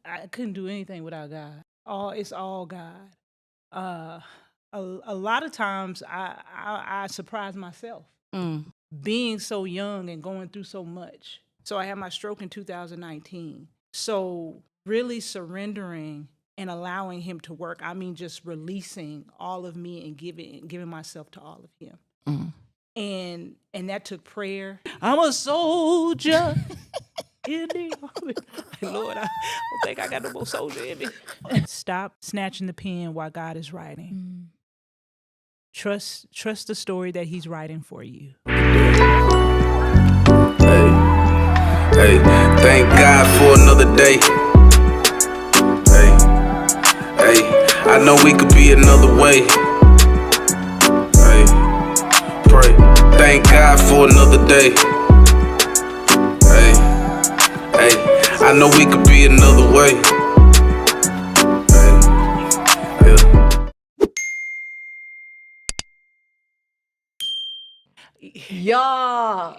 I couldn't do anything without God. It's all God. Uh, a lot of times I surprise myself being so young and going through so much. So I had my stroke in 2019. So really surrendering and allowing him to work. I mean, just releasing all of me and giving myself to all of him. And that took prayer. I'm a soldier. In the army. Lord, I don't think I got no more soldier in me. Stop snatching the pen while God is writing. Trust the story that he's writing for you. Hey, thank God for another day. Hey, I know we could be another way. Hey, pray. Thank God for another day. Hey, I know we could be another way. Yeah.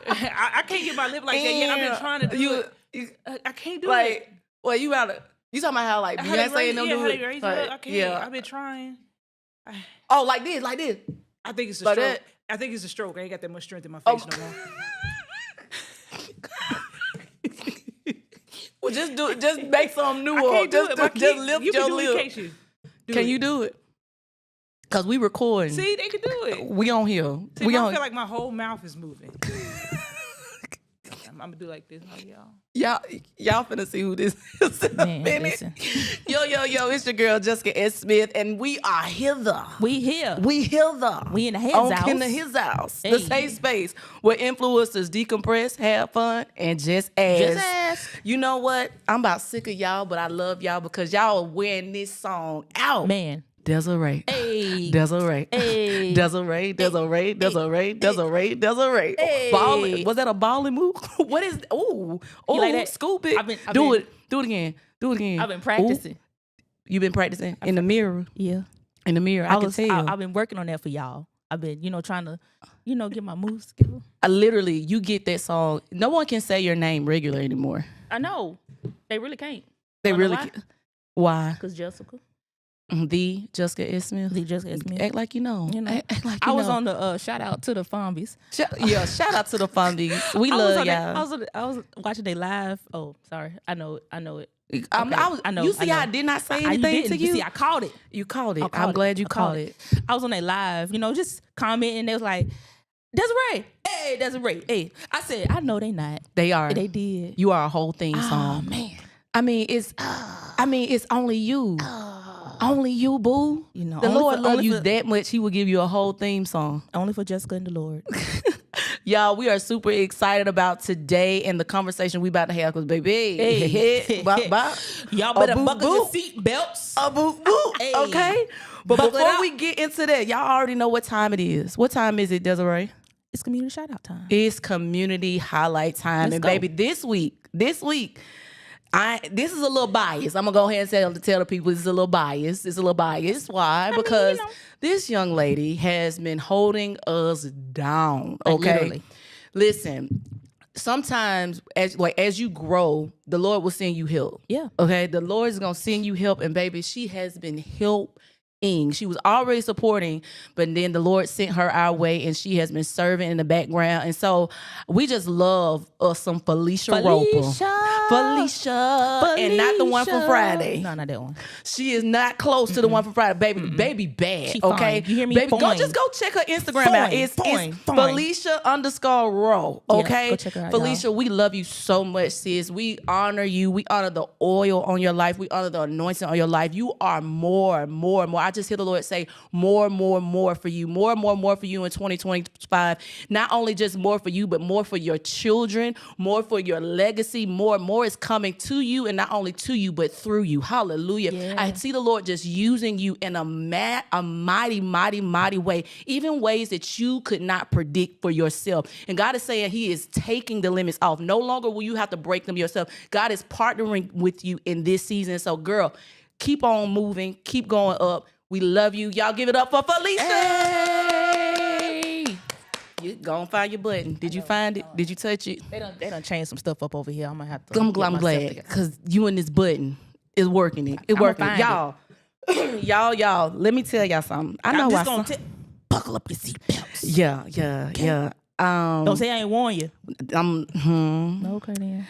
I can't get my lip like that. Yeah, I've been trying to do it. I can't do it. Well, you talking about how like Beyonce and them do it? I can't. Yeah. I've been trying. Oh, like this. I think it's a like stroke. that? I think it's a stroke. I ain't got that much strength in my face no more. Well, just make something new up. Just lift your lip. Can you do it? Cause we recording. See, they can do it. We on here. See, I feel like my whole mouth is moving. I'm gonna do like this, Y'all finna see who this is. Man, listen. Yo, it's your girl Jessica S. Smith, and we are hither. We here. We hither. We in the his house. In the his house. Hey. The safe space where influencers decompress, have fun, and just ask. Just ask. You know what? I'm about sick of y'all, but I love y'all because y'all are wearing this song out. Man. Desiree. Hey. Desiree. Hey. Desiree. Hey. Ballin'. Was that a balling move? What is? Ooh, like that? Scoop it. I've been- Do it again. I've been practicing. Ooh. You been practicing in the mirror? Yeah. In the mirror. I can tell. I've been working on that for y'all. I've been, trying to, get my moves together. I literally, you get that song. No one can say your name regular anymore. I know. They really can't. They Wanna know really why? can't. Why? Because Jessica. The Jessica S. Smith. The Jessica S. Smith. Act like you know. Act like you I was know. on the shout out to the Fombies. Shout out to the Fundies. We love y'all. I was watching they live. Oh, sorry. I know it. I know. You see, I did not say anything to you. See, I called it. You called it. I'm glad you called it. I was on their live, just commenting. They was like, Desiree. Hey, Desiree. Hey. I said, I know they not. They are. They did. You are a whole theme song. Oh, man. I mean, it's only you. Only you, boo. The Lord loves you that much, he will give you a whole theme song. Only for Jessica and the Lord. Y'all, we are super excited about today and the conversation we about to have because, baby, y'all better buckle your seat belts. Hey. Okay? But before we get into that, y'all already know what time it is. What time is it, Desiree? It's community shout out time. It's community highlight time. Let's and go. Baby, this week, this is a little biased. I'm gonna go ahead and tell the people this is a little biased. It's a little biased. Why? Because this young lady has been holding us down. Okay, literally. Listen. Sometimes, as you grow, the Lord will send you help. Yeah. Okay. The Lord is gonna send you help, and baby, she has been helping. She was already supporting, but then the Lord sent her our way, and she has been serving in the background. And so we just love us some Felicia Roper. Felicia, and not the one from Friday. No, not that one. She is not close to the one from Friday. Baby bad. She okay, fine. You hear me? Baby, Fine. just go check her Instagram out. It's Felicia_Row. Okay, go check her out, Felicia, we love you so much, sis. We honor you. We honor the oil on your life. We honor the anointing on your life. You are more. I just hear the Lord say more for you. More for you in 2025. Not only just more for you, but more for your children, more for your legacy, more is coming to you, and not only to you, but through you. Hallelujah. Yeah. I see the Lord just using you in a mighty way, even ways that you could not predict for yourself. And God is saying he is taking the limits off. No longer will you have to break them yourself. God is partnering with you in this season. So girl, keep on moving, keep going up. We love you. Y'all give it up for Felicia. Hey. You go and find your button. Did you find it? Did you touch it? They done changed some stuff up over here. I'm gonna have to. I'm get myself glad together. because you and this button is working it. It's I'ma working. find Y'all, y'all. Let me tell y'all something. I know I'm why. just gonna buckle up your seatbelts. Yeah. Don't say I ain't warn you. No, Okay then.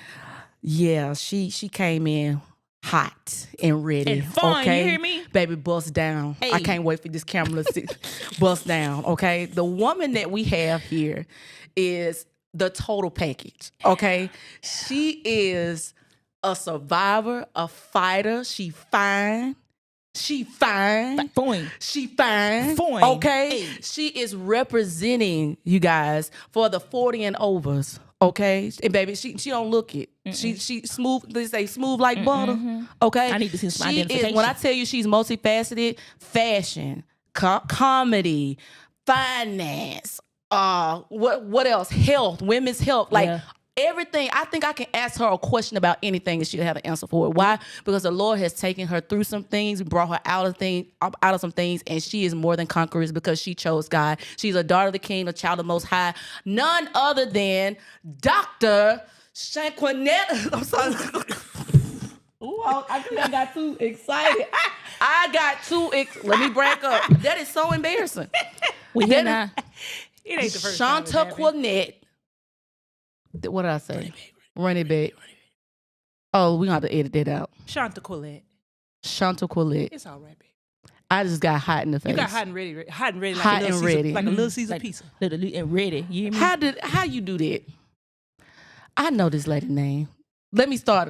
Yeah, she came in hot and ready. And fun, okay, you hear me? Baby, bust down. I Hey. can't wait for this camera to sit. Bust down. Okay, the woman that we have here is the total package. Okay, she is a survivor, a fighter. She fine. She fine. Fine. She fine. Fine. Okay. Hey. She is representing you guys for the 40 and overs. Okay. And baby, she don't look it. She smooth. They say smooth like butter. Okay. I need to see some She is, identification. when I tell you she's multifaceted, fashion, comedy, finance, what else? Health, women's health, like Yeah. everything. I think I can ask her a question about anything and she'll have an answer for it. Why? Because the Lord has taken her through some things, brought her out of some things, and she is more than conquerors because she chose God. She's a daughter of the King, a child of the Most High, none other than Dr. ShantaQuilette. I'm sorry. Ooh, I think I got too excited. Let me break up. That is so embarrassing. We here now. It ain't the first time it's happened. ShantaQuilette. What did I say? Run it back. Oh, we gonna have to edit that out. ShantaQuilette. ShantaQuilette. It's all right, baby. I just got hot in the face. You got hot and ready, like Hot a little and Caesar, ready. like a little Caesar pizza. Literally and ready. You hear me? How you do that? I know this lady name. Let me try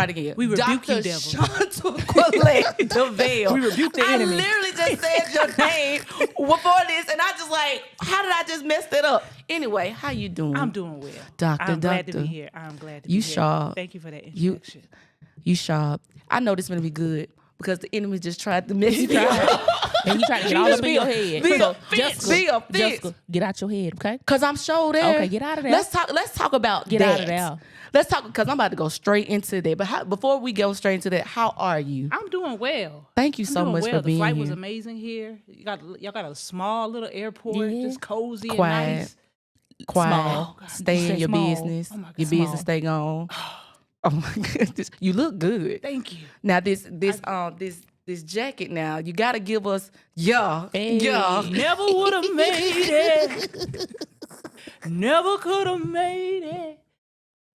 it again. We rebuke Dr. you, devil. ShantaQuilette Develle. We rebuke the enemy. I literally just said your name before this, and I just like, how did I just mess that up? Anyway, how you doing? I'm doing well. Doctor, I'm glad to doctor. be here. I'm glad to You be here. sharp. Thank you for that You- introduction. You sharp. I know this is gonna be good because the enemy just tried to mess me up. And you try to get all up in your head. Be So, a fence. Be a fence. Jessica, get out your head, okay? Cause I'm sure there. Okay, get out of there. Let's talk about Get that. out of there. Let's talk because I'm about to go straight into that. But before we go straight into that, how are you? I'm doing well. Thank you I'm so doing much well. for The being flight here. was amazing here. Y'all got a small little airport, Yeah. just cozy Quiet. and nice. Quiet. Small. Stay You in said your small. business. Oh my God. Your Small. business stay gone. Oh my goodness, you look good. Thank you. Now this jacket. Now you got to give us yeah. Never would have made it. Never could have made it.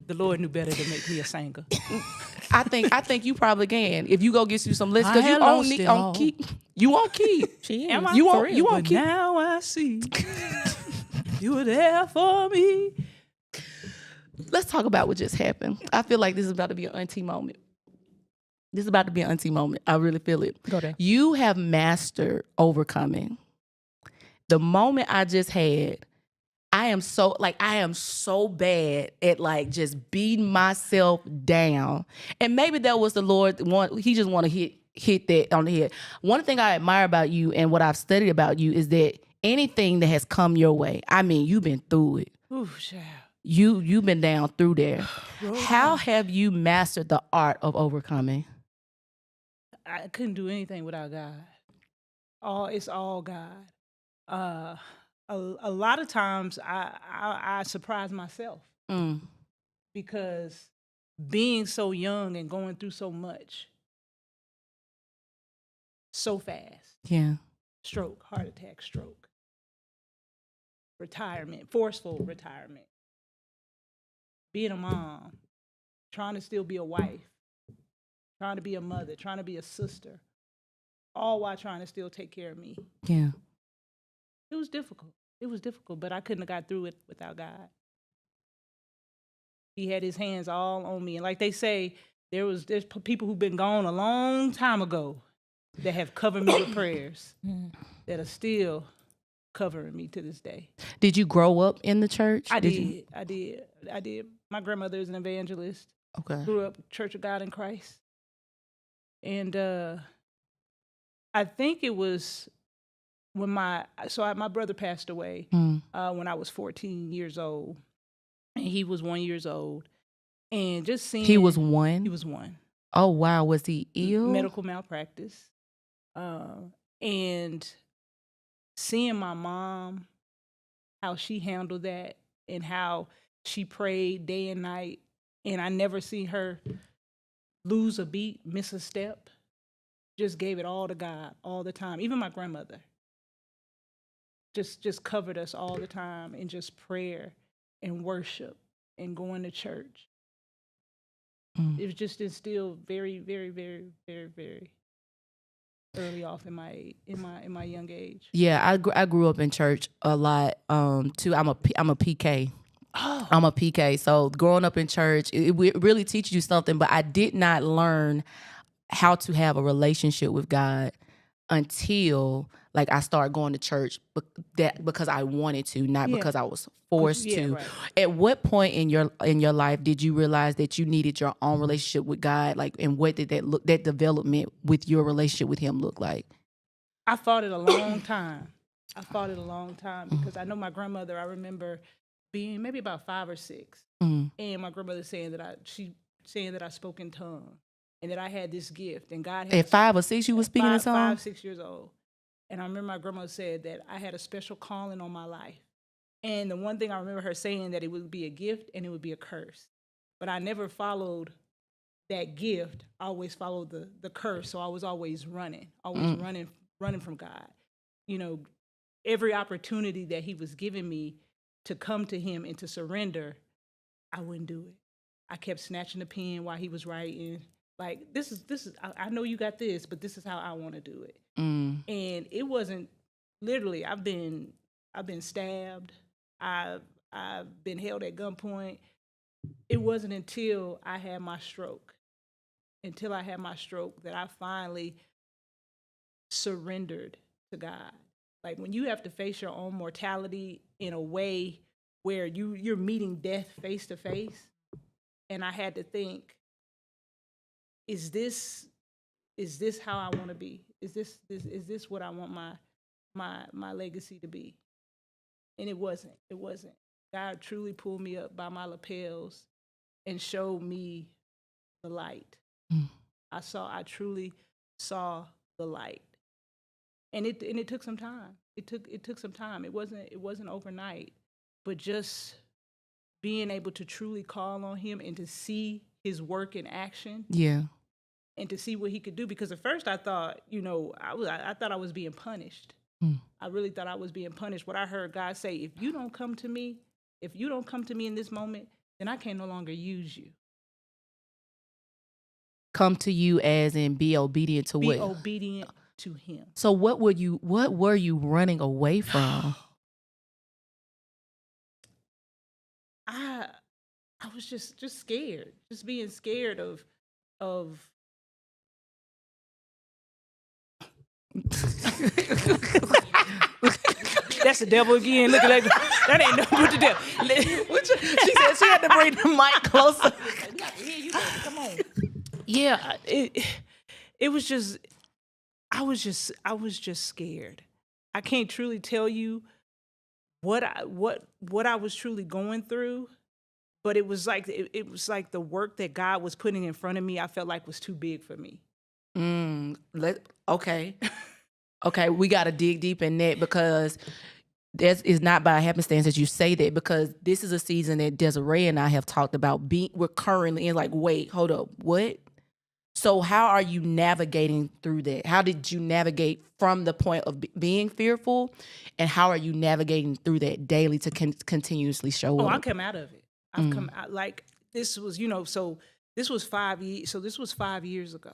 The Lord knew better than make me a singer. I think you probably can if you go get you some lists I because you had on lost it on all. keep. You won't keep. She is. Am I? You For won't. real? You won't But keep. now I see you were there for me. Let's talk about what just happened. I feel like this is about to be an auntie moment. This is about to be an auntie moment. I really feel it. Go there. You have mastered overcoming. The moment I just had, I am so bad at like just beating myself down. And maybe that was the Lord he just want to hit that on the head. One thing I admire about you and what I've studied about you is that anything that has come your way, I mean, you've been through it. Ooh, child. You've been down through there. How have you mastered the art of overcoming? I couldn't do anything without God. It's all God. A lot of times I surprise myself because being so young and going through so much so fast. Yeah. Stroke, heart attack, stroke. Retirement, forceful retirement. Being a mom, trying to still be a wife, trying to be a mother, trying to be a sister, all while trying to still take care of me. Yeah. It was difficult. It was difficult, but I couldn't have got through it without God. He had his hands all on me. And like they say, there's people who've been gone a long time ago that have covered me with prayers that are still covering me to this day. Did you grow up in the church? I did. My grandmother is an evangelist. Okay. Grew up Church of God in Christ. And I think it was when my brother passed away when I was 14 years old. And he was 1 year old. And just seeing... He was one? He was one. Oh, wow. Was he ill? Medical malpractice. And seeing my mom how she handled that and how she prayed day and night. And I never seen her lose a beat, miss a step. Just gave it all to God all the time. Even my grandmother just covered us all the time in just prayer and worship and going to church. It was just instilled very, very, very, very, very early off in my young age. Yeah, I grew up in church a lot. Too. I'm a PK. Oh. I'm a PK. So growing up in church, it really teaches you something. But I did not learn how to have a relationship with God until like I started going to church because I wanted to, not because I was forced to. Right. At what point in your life did you realize that you needed your own relationship with God? Like, and what did that development with your relationship with Him look like? I fought it a long time. Because I know my grandmother. I remember being maybe about 5 or 6, and my grandmother saying that I spoke in tongues and that I had this gift, and God had At 5 or 6, you were speaking in tongues? 5, 6 years old. And I remember my grandmother said that I had a special calling on my life. And the one thing I remember her saying that it would be a gift and it would be a curse. But I never followed that gift. I always followed the curse. So I was always running from God. You know, every opportunity that He was giving me to come to Him and to surrender, I wouldn't do it. I kept snatching the pen while He was writing. Like, this is. I know you got this, but this is how I want to do it. And it wasn't literally. I've been stabbed. I've been held at gunpoint. It wasn't until I had my stroke, that I finally surrendered to God. Like, when you have to face your own mortality in a way where you're meeting death face to face, and I had to think, is this how I want to be? Is this what I want my legacy to be? And it wasn't. God truly pulled me up by my lapels and showed me the light. I truly saw the light. And it took some time. It took some time. It wasn't overnight, but just being able to truly call on Him and to see His work in action. Yeah. And to see what He could do, because at first I thought, I thought I was being punished. I really thought I was being punished. What I heard God say, if you don't come to me in this moment, then I can no longer use you. Come to you as in be obedient to what? Be obedient to Him. So what were you running away from? I was just scared, just being scared of That's the devil again. Look at that. That ain't nothing but the devil. She said she had to bring the mic closer. Come on. Yeah, it was just. I was just scared. I can't truly tell you what I was truly going through, but it was like the work that God was putting in front of me. I felt like was too big for me. Okay. Okay, we got to dig deep in that, because that is not by happenstance that you say that, because this is a season that Desiree and I have talked about. We're currently in, like, wait, hold up, what? So how are you navigating through that? How did you navigate from the point of being fearful, and how are you navigating through that daily to continuously show up? Oh, I come out of it. I've come out, like, this was, so this was 5 years. So this was 5 years ago.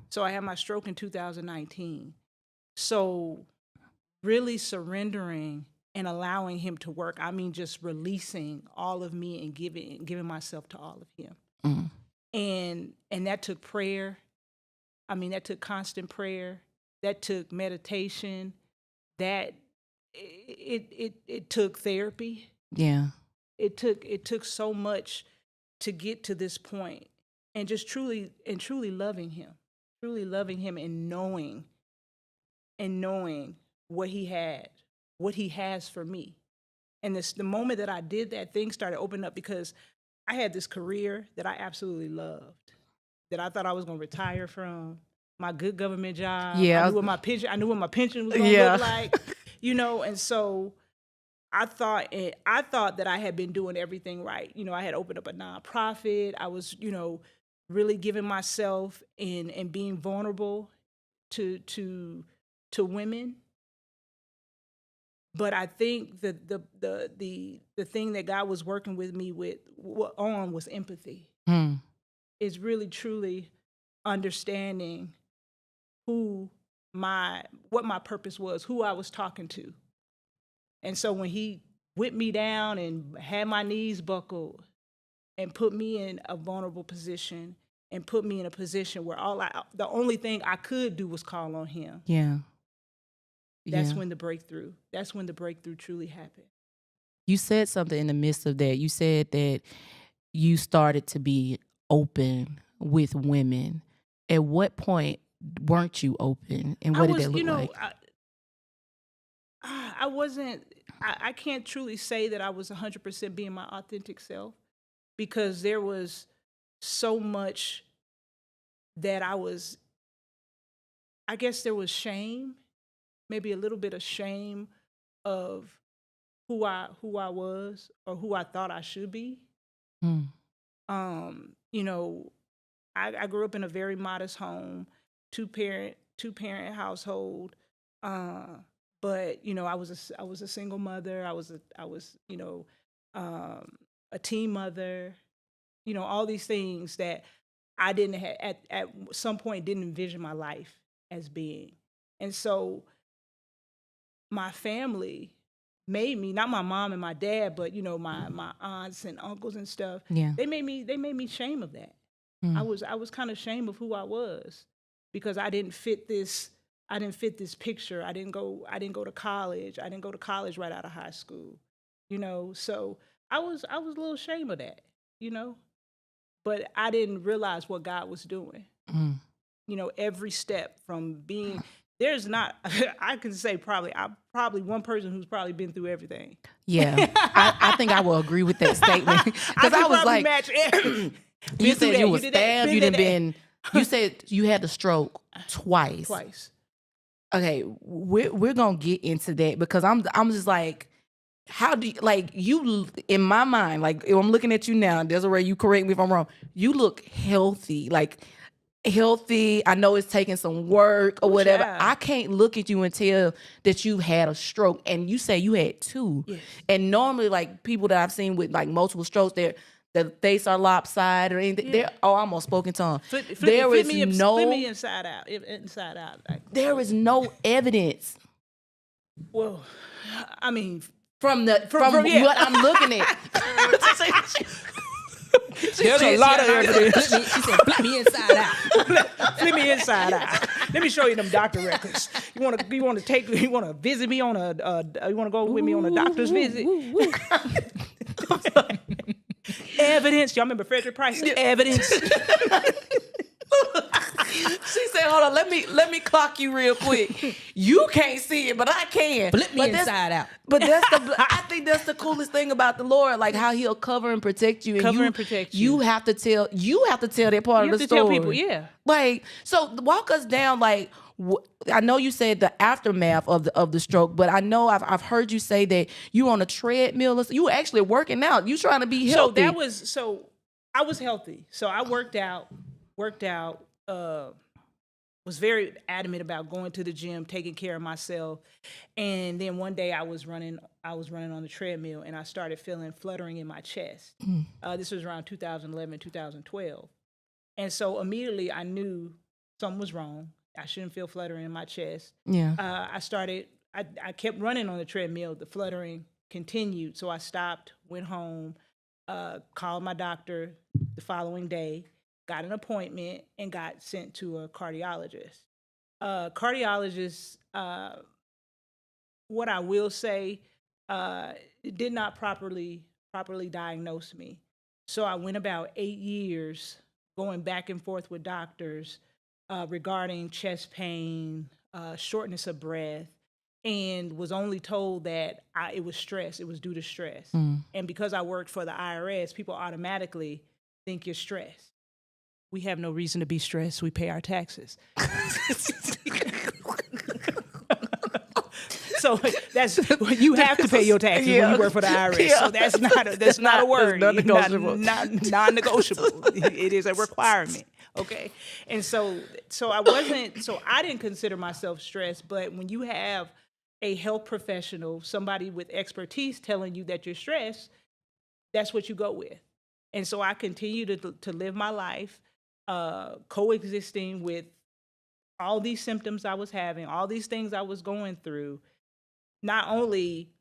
So I had my stroke in 2019. So really surrendering and allowing Him to work. I mean, just releasing all of me and giving myself to all of Him. And that took prayer. I mean, that took constant prayer. That took meditation. That it took therapy. Yeah. It took so much to get to this point, and just truly loving Him, and knowing what He has for me. And the moment that I did that, things started opening up, because I had this career that I absolutely loved, that I thought I was going to retire from, my good government job. Yeah. I knew what my pension was going to look like, and so I thought that I had been doing everything right. You know, I had opened up a nonprofit. I was, you know, really giving myself and being vulnerable to women. But I think that the thing that God was working with me on was empathy. Is really truly understanding what my purpose was, who I was talking to. And so when he whipped me down and had my knees buckled and put me in a vulnerable position and put me in a position where the only thing I could do was call on him. Yeah. That's when the breakthrough truly happened. You said something in the midst of that. You said that you started to be open with women. At what point weren't you open, and what did that look like? I wasn't. I can't truly say that I was 100% being my authentic self, because there was so much that I guess there was shame, maybe a little bit of shame of who I was or who I thought I should be. You know, I grew up in a very modest home, two parent household. But you know, I was a single mother. I was you know, a teen mother. You know, all these things that I didn't have at some point didn't envision my life as being. And so my family made me, not my mom and my dad, but you know, my aunts and uncles and stuff. Yeah. They made me ashamed of that. I was kind of ashamed of who I was, because I didn't fit this picture. I didn't go to college. I didn't go to college right out of high school. You know, so I was a little ashamed of that, you know. But I didn't realize what God was doing. You know, every step from being, there's not, I can say I'm probably one person who's probably been through everything. Yeah, I think I will agree with that statement. Because I was like, you said you were stabbed, you said you had the stroke twice. Okay, we're gonna get into that, because I'm just like, how do you, like, you, in my mind, like, if I'm looking at you now, Desiree, you correct me if I'm wrong, you look healthy, like healthy. I know it's taking some work or whatever. Yeah. I can't look at you and tell that you've had a stroke, and you say you had two. Yes. And normally, like, people that I've seen with like multiple strokes, their face are lopsided or anything. They're I'm on spoken tongue. Flip me inside out. There is no evidence. Well, I mean, from what I'm looking at. There's a lot of evidence. She said, flip me inside out. Flip me inside out. Let me show you them doctor records. You want to visit me on you want to go with me on a doctor's visit? Evidence. Y'all remember Frederick Price? Yeah. Evidence. She said, hold on, let me clock you real quick. You can't see it, but I can. Flip me inside out. But I think that's the coolest thing about the Lord, like how he'll cover and protect you. And protect you. You have to tell that part of the story. You have to tell people, yeah. Like, so walk us down, like, I know you said the aftermath of the stroke, but I know I've heard you say that you on a treadmill. You were actually working out. You trying to be healthy. I was healthy. So I worked out, was very adamant about going to the gym, taking care of myself. And then one day I was running on the treadmill, and I started feeling fluttering in my chest. This was around 2011, 2012. And so immediately I knew something was wrong. I shouldn't feel fluttering in my chest. Yeah. I kept running on the treadmill. The fluttering continued. So I stopped, went home, called my doctor the following day, got an appointment, and got sent to a cardiologist. Cardiologist, what I will say, did not properly diagnose me. So I went about 8 years going back and forth with doctors regarding chest pain, shortness of breath, and was only told that it was stress. It was due to stress. And because I worked for the IRS, people automatically think you're stressed. We have no reason to be stressed. We pay our taxes. So that's you have to pay your taxes when you work for the IRS. So that's not a word. non-negotiable. Not non-negotiable. It is a requirement. Okay. And so I didn't consider myself stressed, but when you have a health professional, somebody with expertise telling you that you're stressed, that's what you go with. And so I continued to live my life, coexisting with all these symptoms I was having, all these things I was going through, not only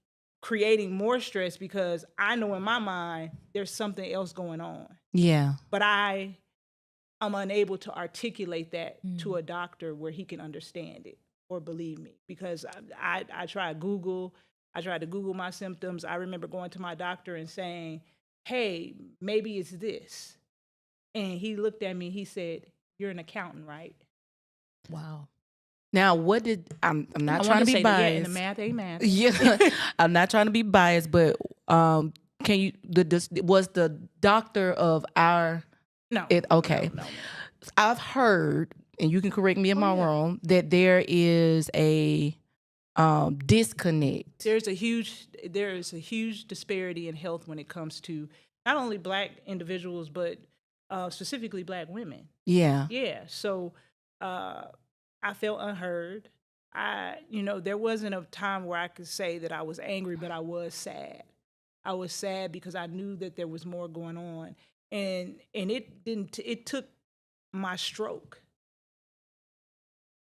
creating more stress because I know in my mind there's something else going on. Yeah. But I'm unable to articulate that to a doctor where he can understand it or believe me, because I tried to Google my symptoms. I remember going to my doctor and saying, hey, maybe it's this. And he looked at me, he said, you're an accountant, right? Wow. Now, what did I'm not I trying to say be that, biased. yeah, and the math ain't math. Yeah, I'm not trying to be biased, but can you? Was the doctor of our? No. Okay. No. I've heard, and you can correct me if I'm wrong, that there is a disconnect. There is a huge disparity in health when it comes to not only Black individuals, but specifically Black women. Yeah. Yeah. So I felt unheard. There wasn't a time where I could say that I was angry, but I was sad. I was sad because I knew that there was more going on. And it took my stroke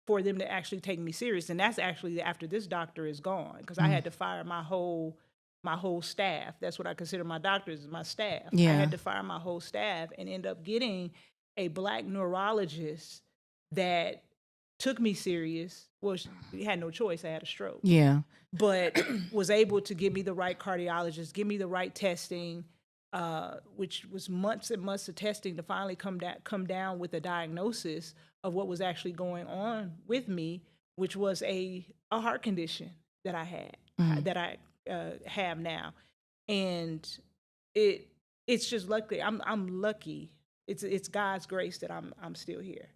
for them to actually take me serious. And that's actually after this doctor is gone, because I had to fire my whole staff. That's what I consider my doctors, my staff. Yeah. I had to fire my whole staff and end up getting a Black neurologist that took me serious. Well, she had no choice. I had a stroke. Yeah. But was able to give me the right cardiologist, give me the right testing, which was months and months of testing to finally come down with a diagnosis of what was actually going on with me, which was a heart condition that I had, that I have now. And it's just lucky. I'm lucky. It's God's grace that I'm still here.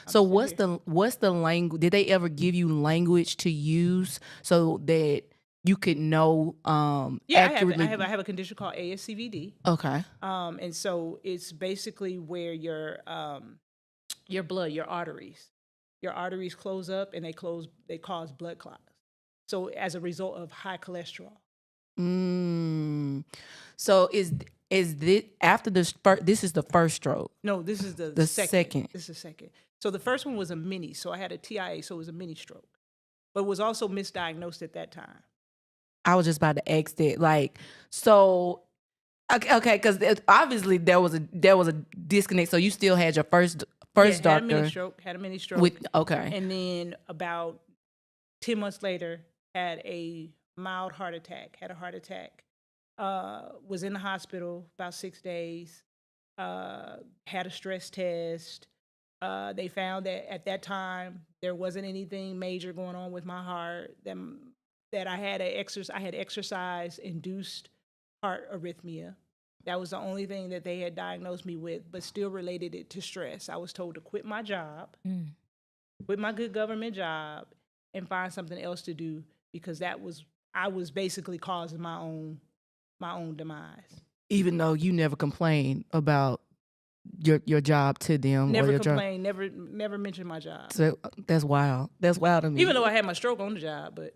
So what's the language? Did they ever give you language to use so that you could know accurately? I have a condition called ASCVD. Okay. And so it's basically where your blood, your arteries close up and they cause blood clots. So as a result of high cholesterol. So is this after this first? This is the first stroke. No, this is the second. This is the second. So the first one was a mini. So I had a TIA, so it was a mini stroke, but it was also misdiagnosed at that time. I was just about to ask that. Like, so, okay, because obviously there was a disconnect. So you still had your first doctor. Had a mini stroke. Okay. And then about 10 months later, had a mild heart attack. Was in the hospital about 6 days. Had a stress test. They found that at that time there wasn't anything major going on with my heart. That I had exercise induced heart arrhythmia. That was the only thing that they had diagnosed me with, but still related it to stress. I was told to quit my job, quit my good government job, and find something else to do, because I was basically causing my own demise. Even though you never complained about your job to them. Never complained, never mentioned my job. So that's wild. That's wild to me. Even though I had my stroke on the job, but.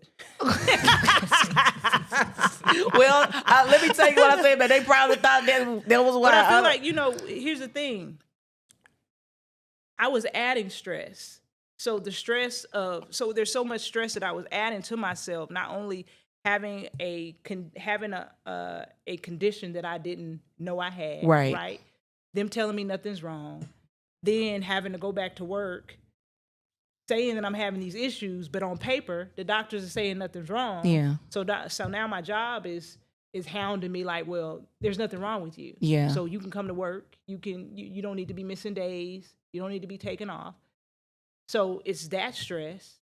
Well, let me tell you what I said, but they probably thought that was wild. But I feel like, here's the thing. I was adding stress. So there's so much stress that I was adding to myself, not only having a condition that I didn't know I had, right? Them telling me nothing's wrong, then having to go back to work, saying that I'm having these issues, but on paper the doctors are saying nothing's wrong. Yeah. So now my job is hounding me like, well, there's nothing wrong with you. Yeah. So you can come to work. You don't need to be missing days. You don't need to be taken off. So it's that stress,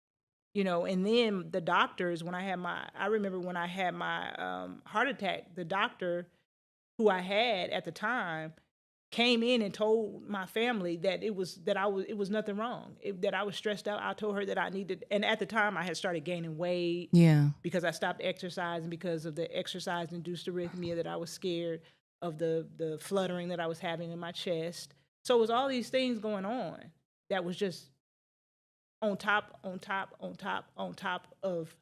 And then the doctors, I remember when I had my heart attack, the doctor who I had at the time came in and told my family that it was nothing wrong, that I was stressed out. I told her that I needed, and at the time I had started gaining weight. Yeah. Because I stopped exercising because of the exercise-induced arrhythmia, that I was scared of the fluttering that I was having in my chest. So it was all these things going on that was just on top of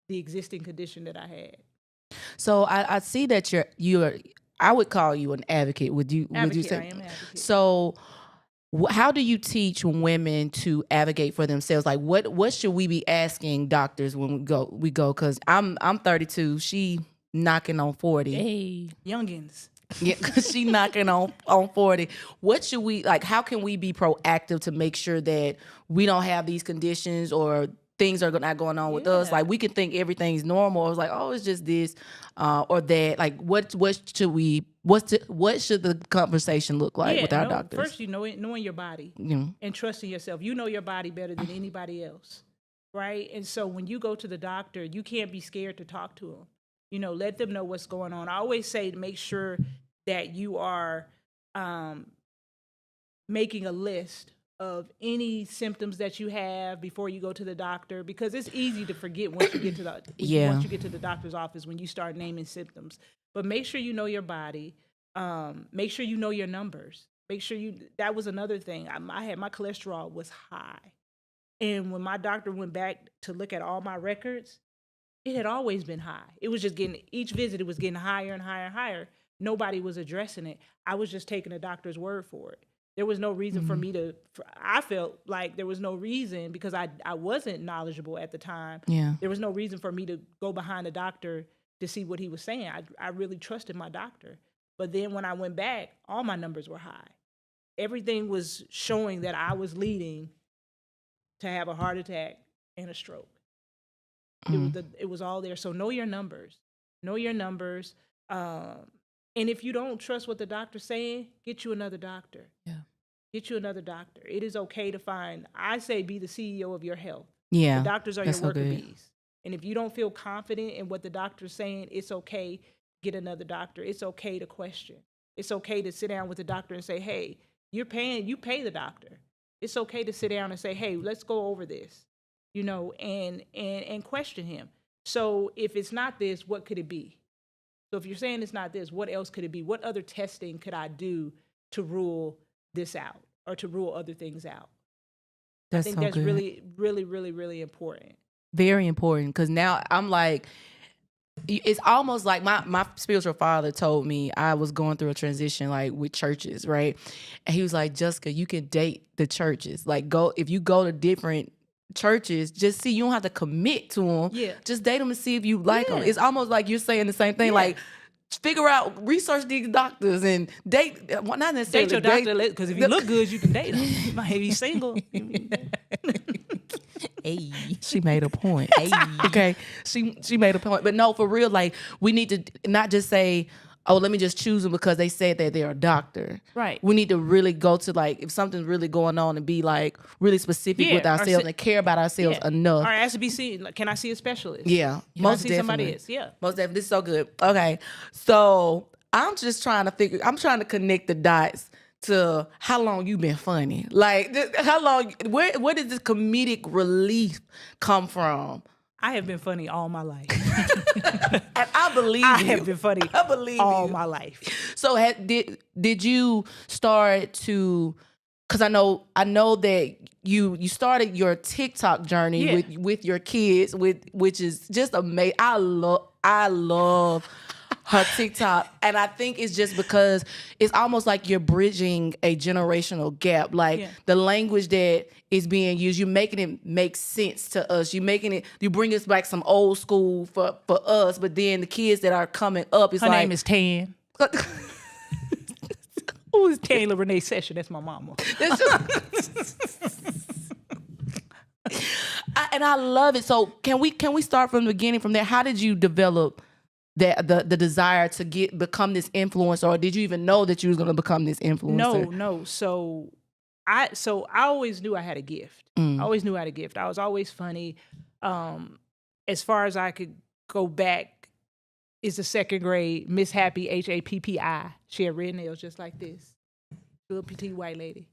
the existing condition that I had. So I see that you're I would call you an advocate. Would you say? I am an advocate. So how do you teach women to advocate for themselves? Like what should we be asking doctors when we go? Because I'm 32. She knocking on 40. Hey, youngins. Yeah, because she knocking on 40. What should we, like, how can we be proactive to make sure that we don't have these conditions or things are not going on with us? Like, we can think everything's normal. It's like, oh, it's just this or that. Like, what should the conversation look like with our doctors? First, knowing your body and trusting yourself. You know your body better than anybody else, right? And so when you go to the doctor, you can't be scared to talk to them. Let them know what's going on. I always say to make sure that you are making a list of any symptoms that you have before you go to the doctor, because it's easy to forget once you get to the doctor's office when you start naming symptoms. But make sure you know your body. Make sure you know your numbers. Make sure that was another thing. I had my cholesterol was high. And when my doctor went back to look at all my records, it had always been high. It was just each visit, it was getting higher and higher and higher. Nobody was addressing it. I was just taking the doctor's word for it. There was no reason for me I felt like there was no reason, because I wasn't knowledgeable at the time. Yeah. There was no reason for me to go behind the doctor to see what he was saying. I really trusted my doctor. But then when I went back, all my numbers were high. Everything was showing that I was leading to have a heart attack and a stroke. It was all there. So know your numbers. Know your numbers. And if you don't trust what the doctor's saying, get you another doctor. Yeah. Get you another doctor. It is okay to I say be the CEO of your health. Yeah. The doctors are your worker bees. And if you don't feel confident in what the doctor's saying, it's okay, get another doctor. It's okay to question. It's okay to sit down with the doctor and say, hey, you pay the doctor. It's okay to sit down and say, hey, let's go over this. And question him. So if it's not this, what could it be? So if you're saying it's not this, what else could it be? What other testing could I do to rule this out or to rule other things out? I think that's really, really, really, really important. Very important, because now I'm like, it's almost like my spiritual father told me I was going through a transition, like with churches, right? And he was like, Jessica, you can date the churches. Like, if you go to different churches, just see, you don't have to commit to them. Yeah. Just date them and see if you like them. It's almost like you're saying the same thing. Like, figure out, research these doctors and date. Well, not necessarily date your doctor, because if you look good, you can date them. You might be single. Hey, she made a point. Hey. Okay, she made a point. But no, for real, like, we need to not just say, oh, let me just choose them because they said that they're a doctor. Right. We need to really go to, like, if something's really going on, and be like really specific with ourselves and care about ourselves enough. Or ask to be seen. Like, can I see a specialist? Yeah, can I see somebody else? Yeah, most definitely. This is so good. Okay, so I'm just trying to connect the dots to how long you been funny. Like, how long? Where did this comedic relief come from? I have been funny all my life. And I believe you. I have been funny all my life. So did you start to, because I know that you started your TikTok journey with your kids, which is just amazing. I love her TikTok. And I think it's just because it's almost like you're bridging a generational gap. Like, the language that is being used, you're making it make sense to us. You bring us back some old school for us, but then the kids that are coming up, her name is Tan. Who is Taylor Renee Session? That's my mama. And I love it. So can we start from the beginning, from there? How did you develop the desire to become this influencer, or did you even know that you was going to become this influencer? No. So I always knew I had a gift. I always knew I had a gift. I was always funny. As far as I could go back is the second grade Miss Happy, Happi. She had red nails just like this. Little petite white lady.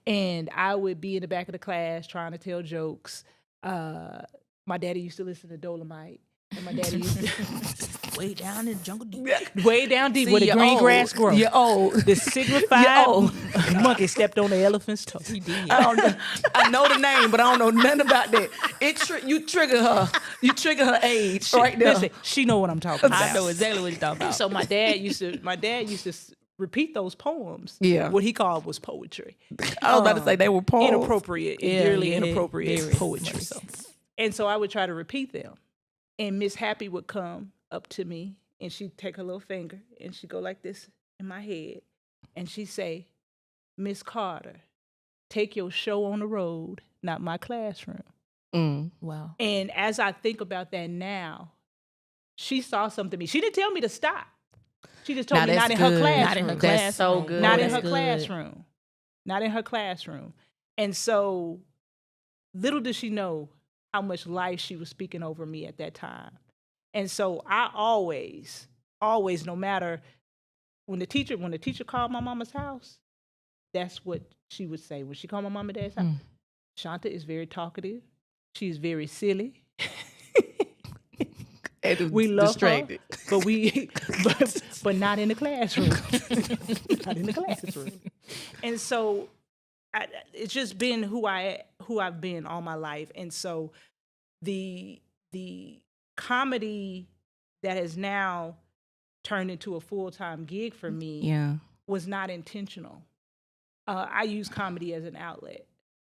And I would be in the back of the class trying to tell jokes. My daddy used to listen to Dolomite. And my daddy used to way down in the jungle deep. Way down deep See, where the you're green old. grass grows. You're old. The signified monkey stepped on the elephant's toe. He did. I know the name, but I don't know nothing about that. You trigger her. You trigger her age right there. Listen, she know what I'm talking about. I know exactly what you're talking about. So my dad used to repeat those poems. Yeah. What he called was poetry. I was about to say they were poems. Inappropriate, endearly yeah, inappropriate very poetry. much so. And so I would try to repeat them. And Miss Happy would come up to me and she'd take her little finger and she'd go like this in my head. And she'd say, Miss Carter, take your show on the road, not my classroom. Wow. And as I think about that now, she saw something in me. She didn't tell me to stop. She just told Now me not that's in her good. classroom. Not in her That's so classroom. good. Not in That's her good. classroom. Not in her classroom. And so little did she know how much life she was speaking over me at that time. And so I always, no matter when the teacher called my mama's house, that's what she would say. When she called my mama and dad's house, Shanta is very talkative. She's very silly. We love distracted. her, but not in the classroom. Not in the classroom. And so it's just been who I've been all my life. And so the comedy that has now turned into a full-time gig for me was not intentional. I use comedy as an outlet.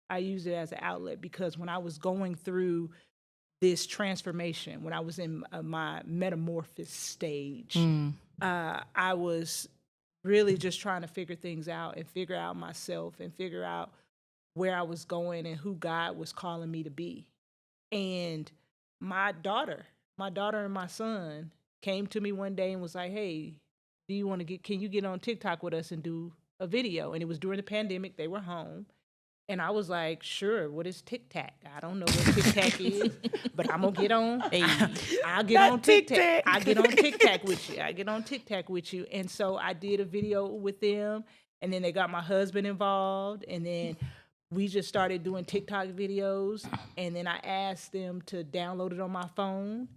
I use it as an outlet because when I was going through this transformation, when I was in my metamorphosis stage, I was really just trying to figure things out and figure out myself and figure out where I was going and who God was calling me to be. And my daughter and my son came to me one day and was like, hey, can you get on TikTok with us and do a video? And it was during the pandemic. They were home. And I was like, sure, what is TikTok? I don't know what TikTok is, but I'm going to get on. I'll get on TikTok. I get on TikTok with you. I get on TikTok with you. And so I did a video with them. And then they got my husband involved. And then we just started doing TikTok videos. And then I asked them to download it on my phone.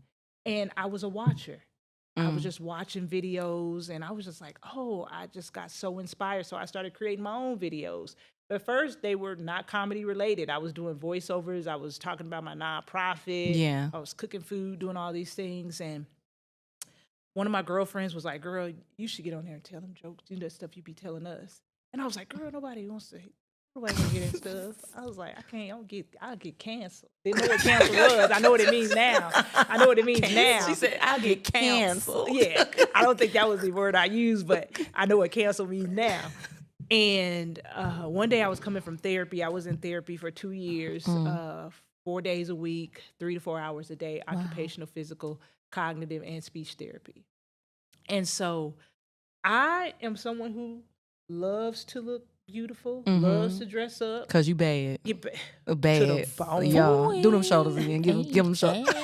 And I was a watcher. I was just watching videos. And I was just like, oh, I just got so inspired. So I started creating my own videos. But first, they were not comedy related. I was doing voiceovers. I was talking about my nonprofit. Yeah. I was cooking food, doing all these things. And one of my girlfriends was like, girl, you should get on there and tell them jokes. You know that stuff you be telling us. And I was like, girl, nobody wants to get that stuff. I was like, I'll get canceled. Didn't know what cancel was. I know what it means now. She said, I'll get canceled. Yeah. I don't think that was the word I used, but I know what cancel means now. And one day I was coming from therapy. I was in therapy for 2 years, 4 days a week, 3 to 4 hours a day, occupational, physical, cognitive, and speech therapy. And so I am someone who loves to look beautiful, loves to dress up. Cause you bad. You Bad. to the bone. Yeah. Do them shoulders again. Give them shoulders.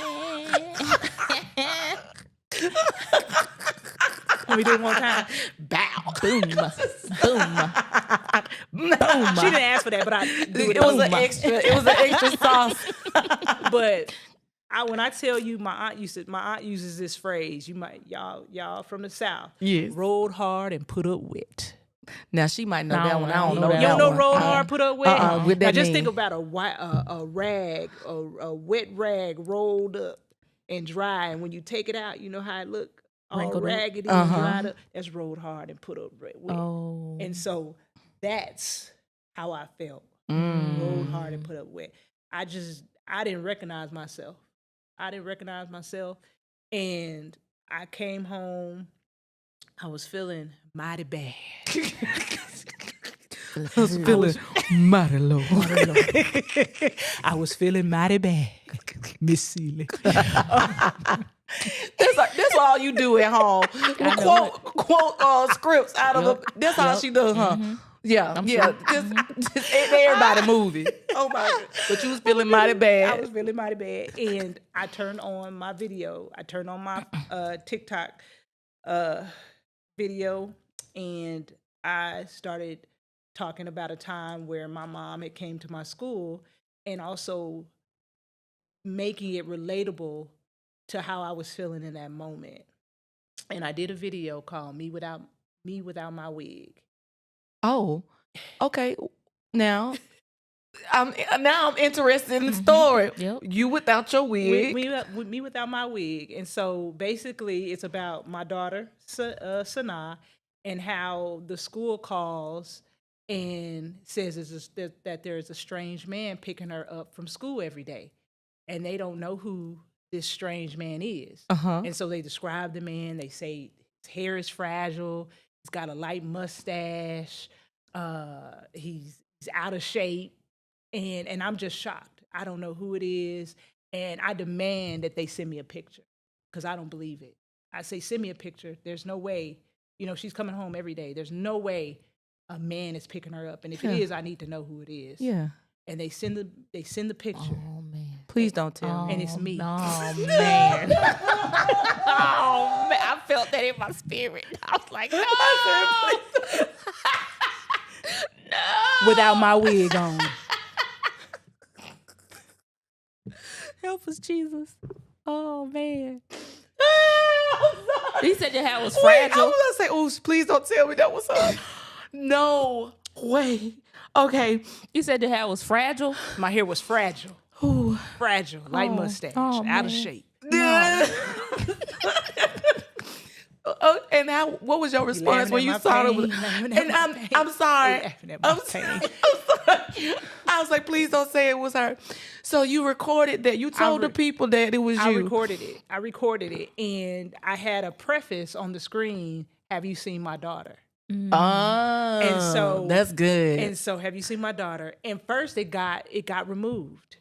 Let me do it one time. Bow. Boom. Boom. Boom. She didn't ask for that, but I do it. It was an extra sauce. But when I tell you, my aunt uses this phrase. You might y'all from the South. Yes. Rode hard and put up wet. Now she might know that one. I don't You know don't that You don't know one. roll hard, put up wet. What that Now just mean? think about a wet rag rolled up and dry, and when you take it out, you know how it look all Wrinkled up. raggedy and dried up. That's rolled hard and put up wet. Oh. And so that's how I felt. Rolled hard and put up wet. I didn't recognize myself. And I came home. I was feeling mighty bad. I was feeling mighty low. I was feeling mighty bad, Miss Seeley. That's all you do at home. Quote scripts out of the. That's all she does, huh? Yeah, I'm yeah. sure. Just everybody moving. Oh my God. But you was feeling mighty bad. I was feeling mighty bad, and I turned on my video. I turned on my TikTok video, and I started talking about a time where my mom had came to my school, and also making it relatable to how I was feeling in that moment. And I did a video called "Me Without My Wig." Oh, okay. Now I'm interested in the story. Yep. You without your wig. Me without my wig. And so basically it's about my daughter Sanaa, and how the school calls and says that there is a strange man picking her up from school every day, and they don't know who this strange man is. And so they describe the man. They say his hair is fragile, he's got a light mustache, he's out of shape, and I'm just shocked. I don't know who it is, and I demand that they send me a picture because I don't believe it. I say, send me a picture. There's no way. She's coming home every day. There's no way a man is picking her up, and if it is, I need to know who it is. Yeah. And they send the picture, Oh man. Please don't tell me. and it's me. Oh man. Oh man. I felt that in my spirit. I was like, no. No. Without my wig on. Help us, Jesus. Oh man. He said your hair was fragile. I was gonna say, oh, please don't tell me that was her. No. Wait. Okay. You said your hair was fragile. My hair was fragile. Fragile, light mustache, out man. of shape. And what was your response when you saw it? And I'm sorry. I'm sorry. I was like, please don't say it was her. So you recorded that. You told the people that it was you. I recorded it, and I had a preface on the screen. Have you seen my daughter? Oh, And so that's good. And so, have you seen my daughter? And first, it got removed.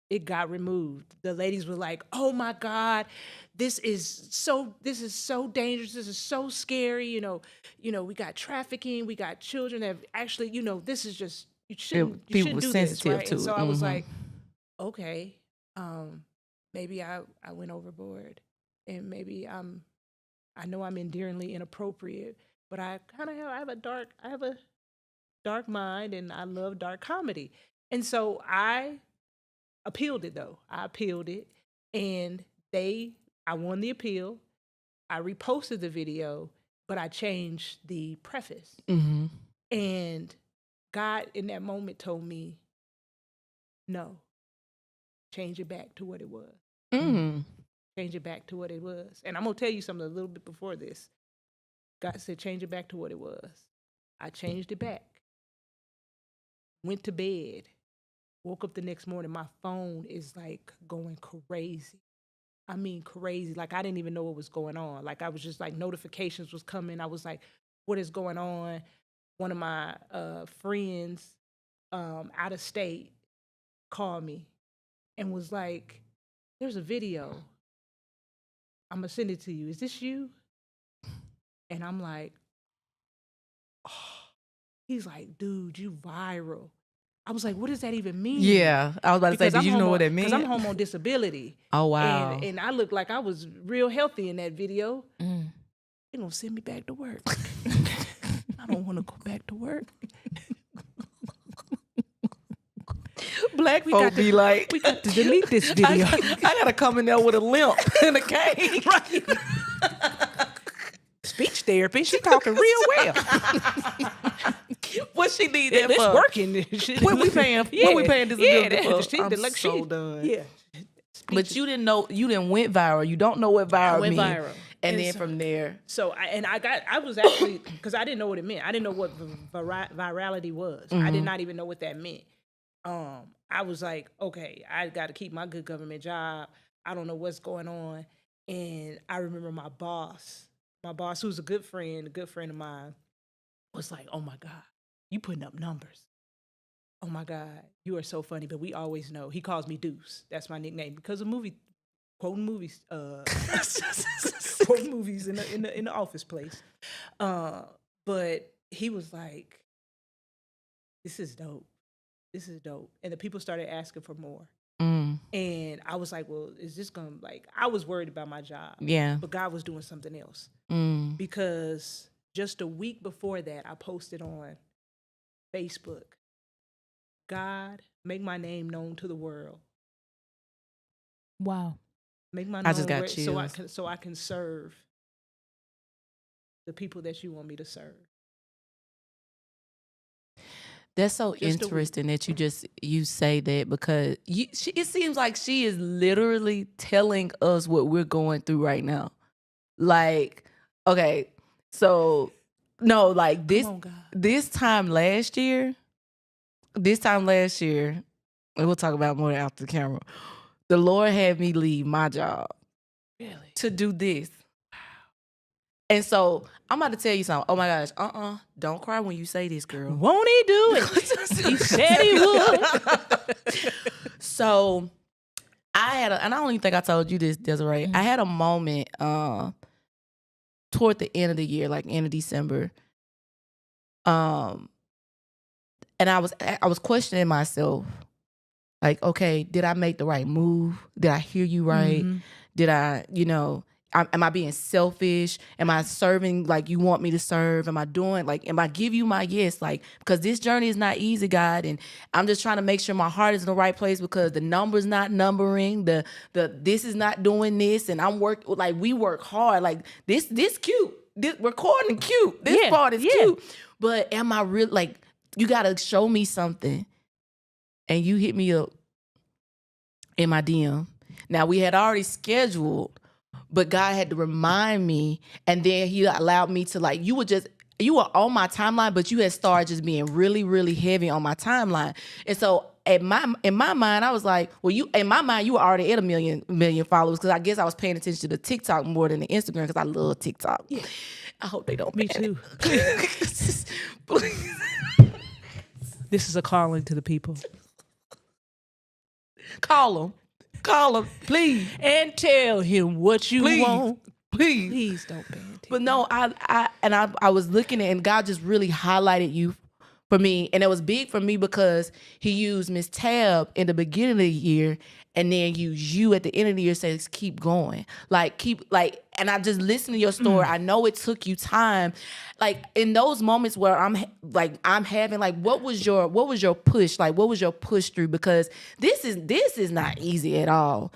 It got removed. The ladies were like, "Oh my God, this is so dangerous. This is so scary. We got trafficking. We got children that have actually, this is just you shouldn't do this, right?" to And so it. I was like, "Okay, maybe I went overboard, and maybe I know I'm endearingly inappropriate, but I kind of have a dark mind, and I love dark comedy." And so I appealed it, though. I appealed it, and I won the appeal. I reposted the video, but I changed the preface. And God in that moment told me, no, change it back to what it was. Change it back to what it was. And I'm going to tell you something a little bit before this. God said, change it back to what it was. I changed it back. Went to bed. Woke up the next morning, my phone is like going crazy. I mean, crazy. Like, I didn't even know what was going on. Like, I was just like, notifications was coming. I was like, what is going on? One of my friends out of state called me and was like, there's a video. I'm going to send it to you. Is this you? And I'm like, oh. He's like, dude, you viral. I was like, what does that even mean? Yeah, I was about to say, did you know what it meant? Because I'm home on disability. Oh, wow. And I looked like I was real healthy in that video. They're going to send me back to work. I don't want to go back to work. Black folk be like, we got to delete this video. I got to come in there with a limp and a cane. Right. Speech therapy, she talking real well. What she need that It's for? working. What we paying? What we paying disability for? I'm so done. Yeah. But you didn't know. You didn't went viral. You don't know what viral went means. viral. And then from there. So I was actually, because I didn't know what it meant. I didn't know what virality was. I did not even know what that meant. I was like, okay, I got to keep my good government job. I don't know what's going on. And I remember my boss, who's a good friend of mine, was like, oh my God, you putting up numbers. Oh my God, you are so funny. But we always know. He calls me Deuce. That's my nickname because of quoting movies, quoting movies in the office place. But he was like, this is dope. This is dope. And the people started asking for more. And I was like, well, is this going to, like, I was worried about my job. Yeah. But God was doing something else. Because just a week before that, I posted on Facebook, God, make my name known to the world. Wow. Make my I name just got so I can serve the people that you want me to serve. That's so interesting that you say that, because it seems like she is literally telling us what we're going through right now. Like, okay, so no, like this time last year, and we'll talk about more after the camera. The Lord had me leave my job to do this. And so I'm about to tell you something. Oh my gosh, don't cry when you say this, girl. Won't he do it? He said he would. So I had and I don't even think I told you this, Desiree. I had a moment toward the end of the year, like end of December. And I was questioning myself, like, okay, did I make the right move? Did I hear you right? Did I, am I being selfish? Am I serving like you want me to serve? Am I doing am I give you my yes? Like, because this journey is not easy, God, and I'm just trying to make sure my heart is in the right place, because the number's not numbering, the this is not doing this, and we work hard. Like this cute. This recording cute. This part is cute. But am I real? Like, you gotta show me something. And you hit me up in my DM. Now, we had already scheduled, but God had to remind me, and then he allowed me to, you were on my timeline, but you had started just being really, really heavy on my timeline. And so in my mind, I was like, well, you were already at a million followers, because I guess I was paying attention to the TikTok more than the Instagram, because I love TikTok. Yeah. I hope they don't. Me too. This is a calling to the people. Call him, please, and tell him what you want. Please don't ban him. But no, I was looking at, and God just really highlighted you for me, and it was big for me because he used Miss Tab in the beginning of the year, and then used you at the end of the year. Says keep going, and I just listened to your story. I know it took you time, like in those moments where I'm having what was your push, what was your push through, because this is not easy at all.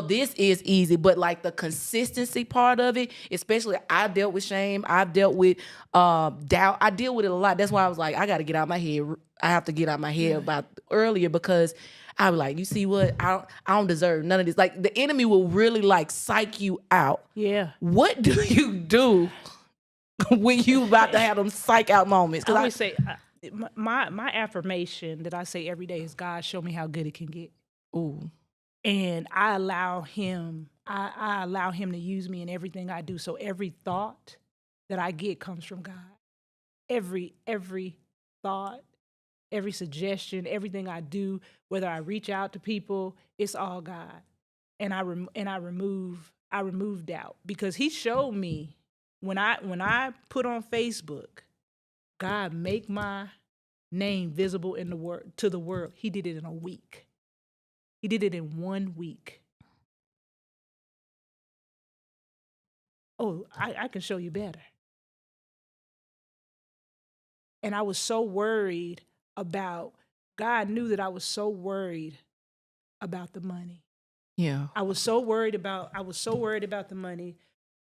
This is easy, but the consistency part of it, especially, I dealt with shame, I've dealt with doubt, I deal with it a lot. That's why I was like, I got to get out my head. I have to get out my head about earlier, because I was like, you see what? I don't deserve none of this. The enemy will really psych you out. Yeah. What do you do when you about to have them psych out moments? I always say, my affirmation that I say every day is, God, show me how good it can get. Ooh. And I allow him to use me in everything I do. So every thought that I get comes from God. Every thought, every suggestion, everything I do, whether I reach out to people, it's all God. And I remove doubt, because he showed me when I put on Facebook, God, make my name visible in to the world. He did it in a week. He did it in 1 week. Oh, I can show you better. And I was so worried about, God knew that I was so worried about the money. Yeah. I was so worried about the money.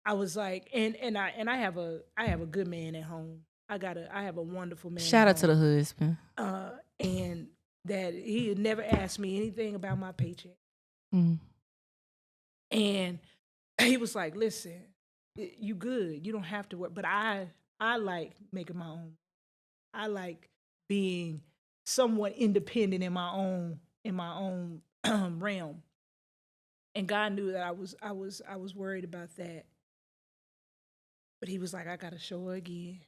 I was like, and I have a good man at home. I have a wonderful man. Shout out to the husband. And that he had never asked me anything about my paycheck. And he was like, listen, you good. You don't have to work. But I like making my own. I like being somewhat independent in my own realm. And God knew that I was worried about that. But he was like, I gotta show her again.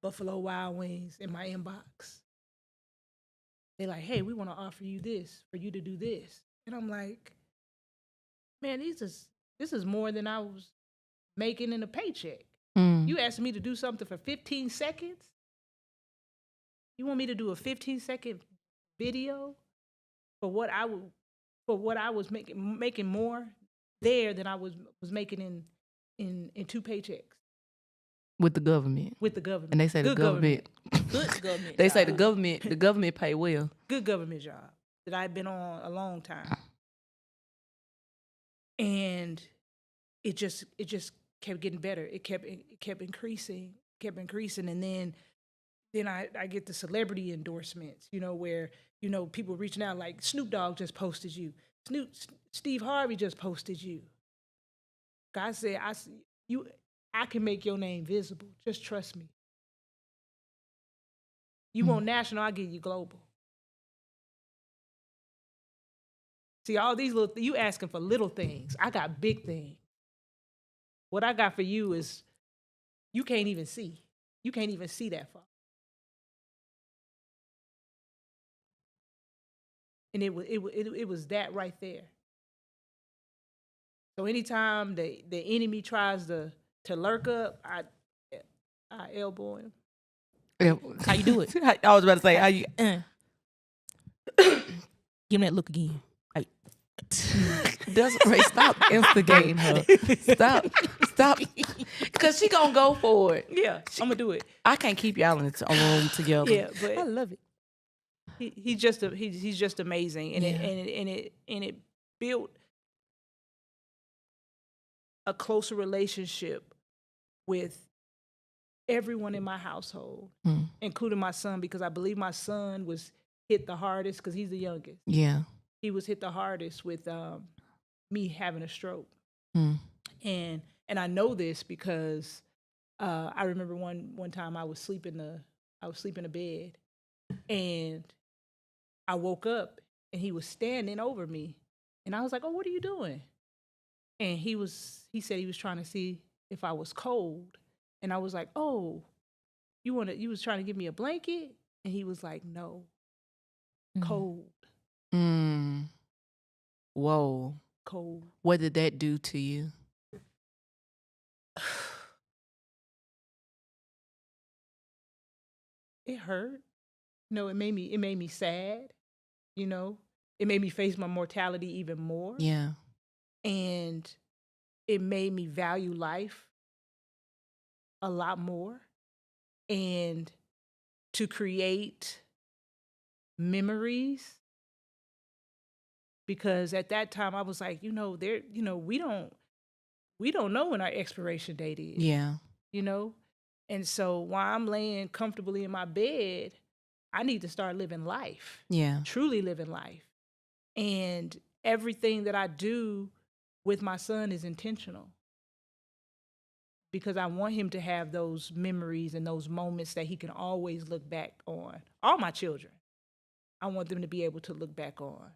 Buffalo Wild Wings in my inbox. They're like, hey, we want to offer you this for you to do this. And I'm like, man, this is more than I was making in a paycheck. You asked me to do something for 15 seconds? You want me to do a 15-second video for what I was making more there than I was making in 2 paychecks With the government. with the government. And they say the government. Good government. They say the government pay well. Good government job that I've been on a long time. And it just kept getting better. It kept increasing, and then I get the celebrity endorsements, where, people reaching out like Snoop Dogg just posted you. Steve Harvey just posted you. God said, I can make your name visible. Just trust me. You want national, I'll give you global. See, all these you asking for little things. I got big things. What I got for you is you can't even see. You can't even see that far. And it was that right there. So anytime the enemy tries to lurk up, I elbow him. How you do it? I was about to say, how you... Give him that look again. Desiree, stop instigating her. Stop. Because she gonna go for it. Yeah, I'm gonna do it. I can't keep y'all in a room together. Yeah, but I love it. he's just amazing, and it built a closer relationship with everyone in my household, including my son, because I believe my son was hit the hardest because he's the youngest. Yeah. He was hit the hardest with me having a stroke. And I know this because I remember one time I was sleeping in a bed, and I woke up and he was standing over me, and I was like, "Oh, what are you doing?" And he said he was trying to see if I was cold, and I was like, "Oh, you was trying to give me a blanket?" And he was like, "No, cold." Whoa. Cold. What did that do to you? It hurt. It made me sad. It made me face my mortality even more. Yeah. And it made me value life a lot more, and to create memories. Because at that time I was like, we don't know when our expiration date is. Yeah. And so while I'm laying comfortably in my bed, I need to start living life. Yeah. Truly living life. And everything that I do with my son is intentional, because I want him to have those memories and those moments that he can always look back on. All my children, I want them to be able to look back on.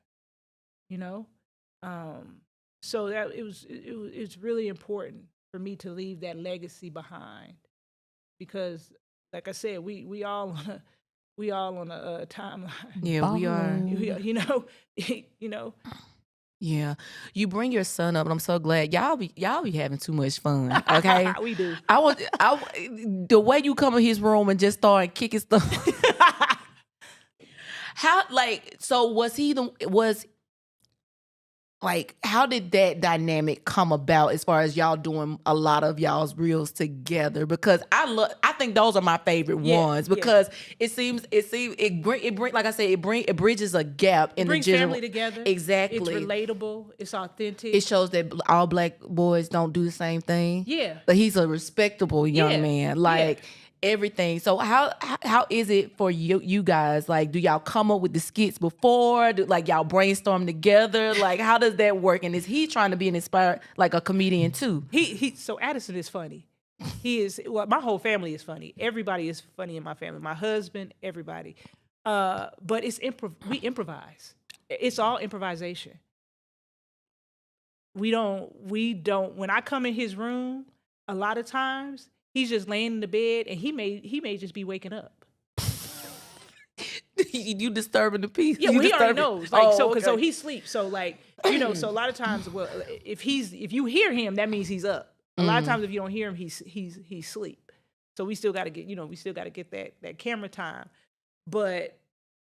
So that it's really important for me to leave that legacy behind, because, like I said, we all on a timeline. Yeah, we are. Yeah, you bring your son up, and I'm so glad y'all be having too much fun. Okay, we do. The way you come in his room and just start kicking stuff. How did that dynamic come about as far as y'all doing a lot of y'all's reels together? Because I think those are my favorite ones, because it bridges a gap in the brings family together. Exactly. It's relatable. It's authentic. It shows that all black boys don't do the same thing. Yeah. But he's a respectable young man. Everything. So how is it for you guys? Do y'all come up with the skits before? Y'all brainstorm together? How does that work? And is he trying to be an inspired, a comedian too? So Addison is funny. He is. Well, my whole family is funny. Everybody is funny in my family. My husband, everybody. But it's we improvise. It's all improvisation. We don't. When I come in his room, a lot of times, he's just laying in the bed, and he may just be waking up. You disturbing the peace. Yeah, he already knows. So he sleeps. So so a lot of times, if you hear him, that means he's up. A lot of times, if you don't hear him, he's asleep. So we still got to get that camera time. but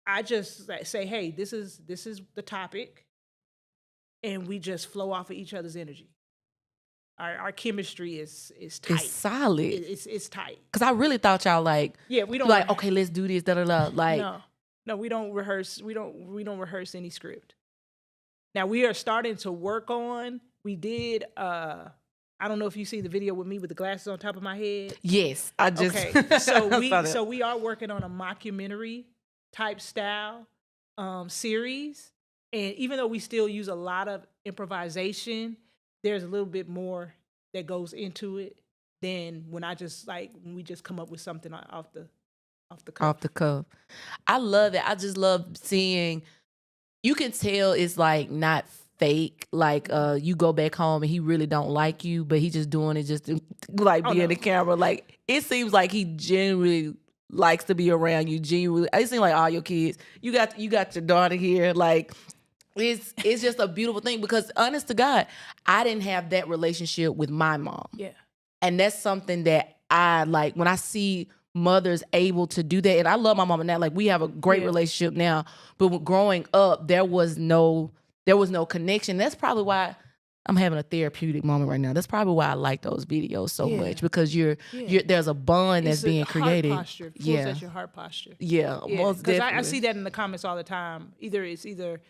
I just say, hey, this is the topic, and we just flow off of each other's energy. Our chemistry is tight. It's solid. It's tight. Cause I really thought y'all we don't like, okay, let's do this, da da da. Like, no, we don't rehearse. We don't rehearse any script. Now we are starting to work on. We did. I don't know if you see the video with me with the glasses on top of my head. Yes, I just. Okay, so we are working on a mockumentary type style series, and even though we still use a lot of improvisation, there's a little bit more that goes into it than when we just come up with something off the cuff. Off the cuff. I love it. I just love seeing. You can tell it's like not fake. Like you go back home and he really don't like you, but he just doing it just to like be in the camera. Like it seems like he genuinely likes to be around you. Genuinely, it seems like all your kids. You got your daughter here. Like it's just a beautiful thing because honest to God, I didn't have that relationship with my mom. Yeah, and that's something that I like when I see mothers able to do that. And I love my mama now. Like we have a great relationship now. But growing up, there was no connection. That's probably why I'm having a therapeutic moment right now. That's probably why I like those videos so much because you're there's a bond that's being created. Heart posture. That's your heart posture. Yeah, most definitely. Because I see that in the comments all the time. Either,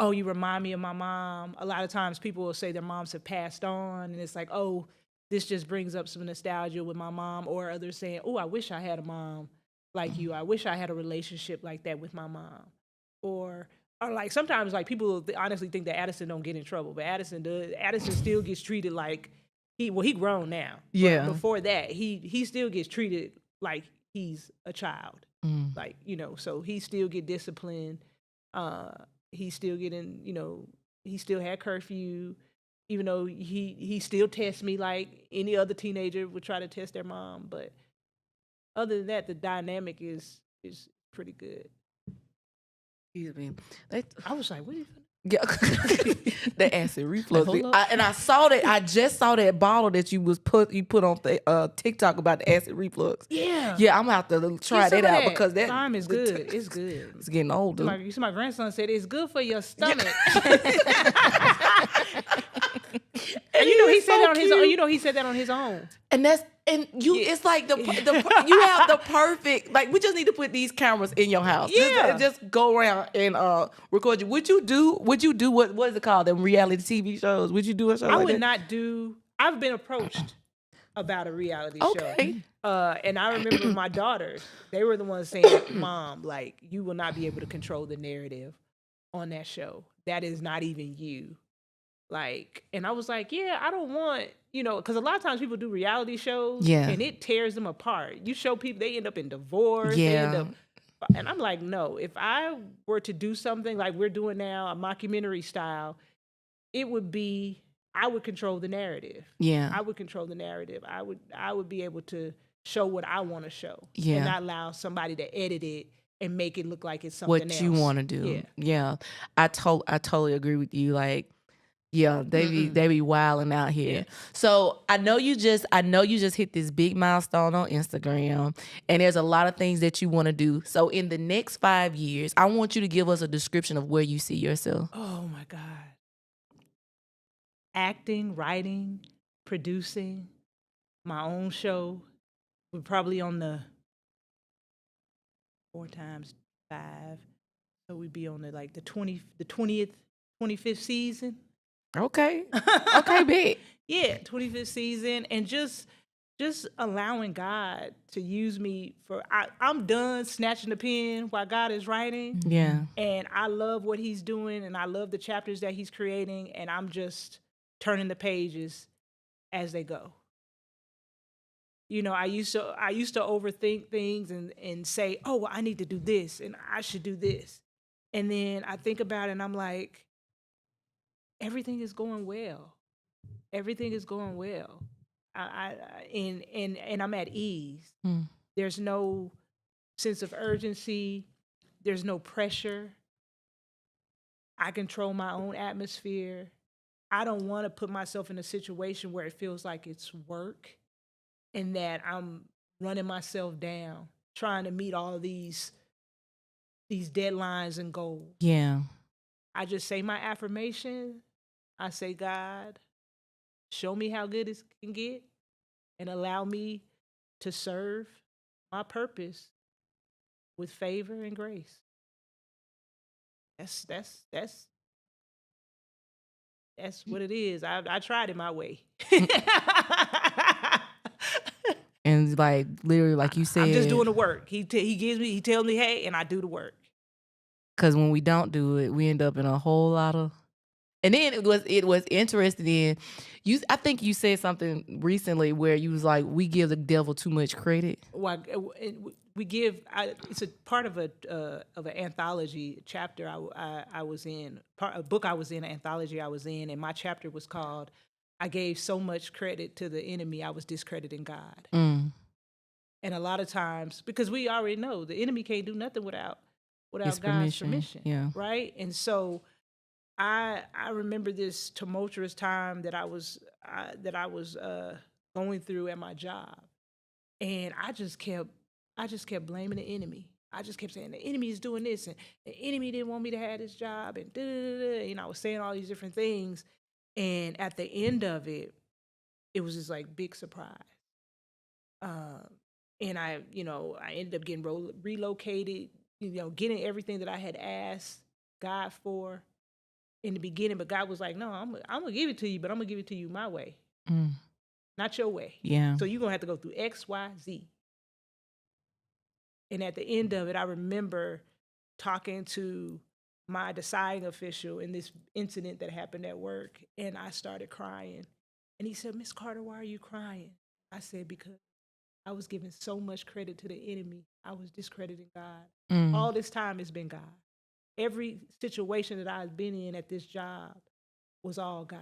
oh, you remind me of my mom. A lot of times people will say their moms have passed on, and it's like, oh, this just brings up some nostalgia with my mom, or others saying, oh, I wish I had a mom like you. I wish I had a relationship like that with my mom. Or like sometimes like people honestly think that Addison don't get in trouble, but Addison does. Addison still gets treated like he grown now. Yeah. But before that, he still gets treated like he's a child. Like, so he still get disciplined. He still getting, he still had curfew. Even though he still tests me like any other teenager would try to test their mom. But other than that, the dynamic is pretty good. Excuse me. I was like, what are you finna? Yeah, the acid reflux. I saw that. I just saw that bottle that you put on TikTok about the acid reflux. Yeah, I'm gonna have to try that out because that slime is good. It's good. It's getting older. You see, my grandson said it's good for your stomach. And he said that on his own. He said that on his own. It's like you have the perfect, like we just need to put these cameras in your house. Yeah. Just go around and record you. Would you do what is it called? Them reality TV shows? Would you do a show like that? I would not do. I've been approached about a reality show. And I remember my daughters, they were the ones saying, Mom, like, you will not be able to control the narrative on that show. That is not even you. Like, and I was like, yeah, I don't want, because a lot of times people do reality shows and it tears them apart. You show people, they end up in divorce. Yeah. And I'm like, no, if I were to do something like we're doing now, a mockumentary style, it would be, I would control the narrative. Yeah. I would control the narrative. I would be able to show what I want to show. Yeah. And not allow somebody to edit it and make it look like it's something else. What you want to do. Yeah. I totally agree with you. Like, yeah, they be wilding out here. Yeah. So I know you just hit this big milestone on Instagram, and there's a lot of things that you want to do. So in the next 5 years, I want you to give us a description of where you see yourself. Oh my God. Acting, writing, producing, my own show. We're probably on the 4 times 5. So we'd be on the 20th, 25th season. Okay. Okay, big. Yeah, 25th season, and just allowing God to use me for. I'm done snatching the pen while God is writing. Yeah, and I love what He's doing, and I love the chapters that He's creating, and I'm just turning the pages as they go. I used to overthink things and say, oh, well, I need to do this, and I should do this, and then I think about it, and I'm like, everything is going well. Everything is going well. And I'm at ease. There's no sense of urgency. There's no pressure. I control my own atmosphere. I don't want to put myself in a situation where it feels like it's work and that I'm running myself down, trying to meet all these these deadlines and goals. Yeah. I just say my affirmation. I say, God, show me how good it can get and allow me to serve my purpose with favor and grace. That's what it is. I tried it my way. And like literally, like you said, I'm just doing the work. He tells me, hey, and I do the work. Because when we don't do it, we end up in a whole lot of. And then it was interesting in you. I think you said something recently where you was like, we give the devil too much credit. Well, we give. It's a part of an anthology chapter I was in, a book I was in, an anthology I was in, and my chapter was called "I Gave So Much Credit to the Enemy, I Was Discrediting God." Mm. And a lot of times, because we already know the enemy can't do nothing without His God's permission, yeah. right? And so I remember this tumultuous time that I was going through at my job, and I just kept blaming the enemy. I just kept saying the enemy is doing this, and the enemy didn't want me to have this job, and I was saying all these different things, and at the end of it, it was just like big surprise. And I ended up getting relocated, getting everything that I had asked God for in the beginning, but God was like, no, I'm gonna give it to you, but I'm gonna give it to you my way, not your way. Yeah. So you're gonna have to go through X, Y, Z. And at the end of it, I remember talking to my deciding official in this incident that happened at work, and I started crying. And he said, Miss Carter, why are you crying? I said, because I was giving so much credit to the enemy. I was discrediting God. All this time it's been God. Every situation that I've been in at this job was all God.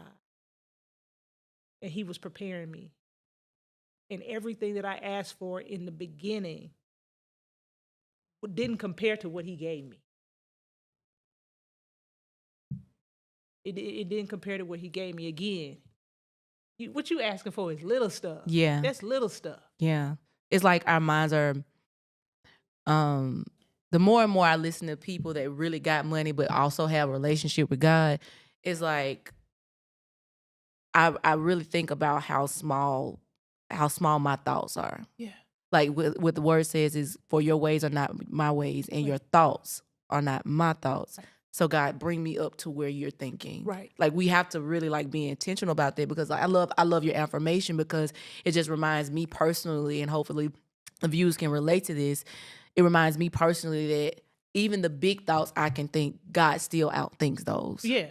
And he was preparing me. And everything that I asked for in the beginning didn't compare to what he gave me. It didn't compare to what he gave me. Again, what you asking for is little stuff. Yeah. That's little stuff. Yeah. It's like our minds are, the more and more I listen to people that really got money but also have a relationship with God, it's like I really think about how small my thoughts are. Yeah. Like what the word says is, for your ways are not my ways, and your thoughts are not my thoughts. Right. So God, bring me up to where you're thinking. Right. Like we have to really like be intentional about that, because I love your affirmation, because it just reminds me personally, and hopefully the viewers can relate to this. It reminds me personally that even the big thoughts I can think, God still outthinks those. Yeah.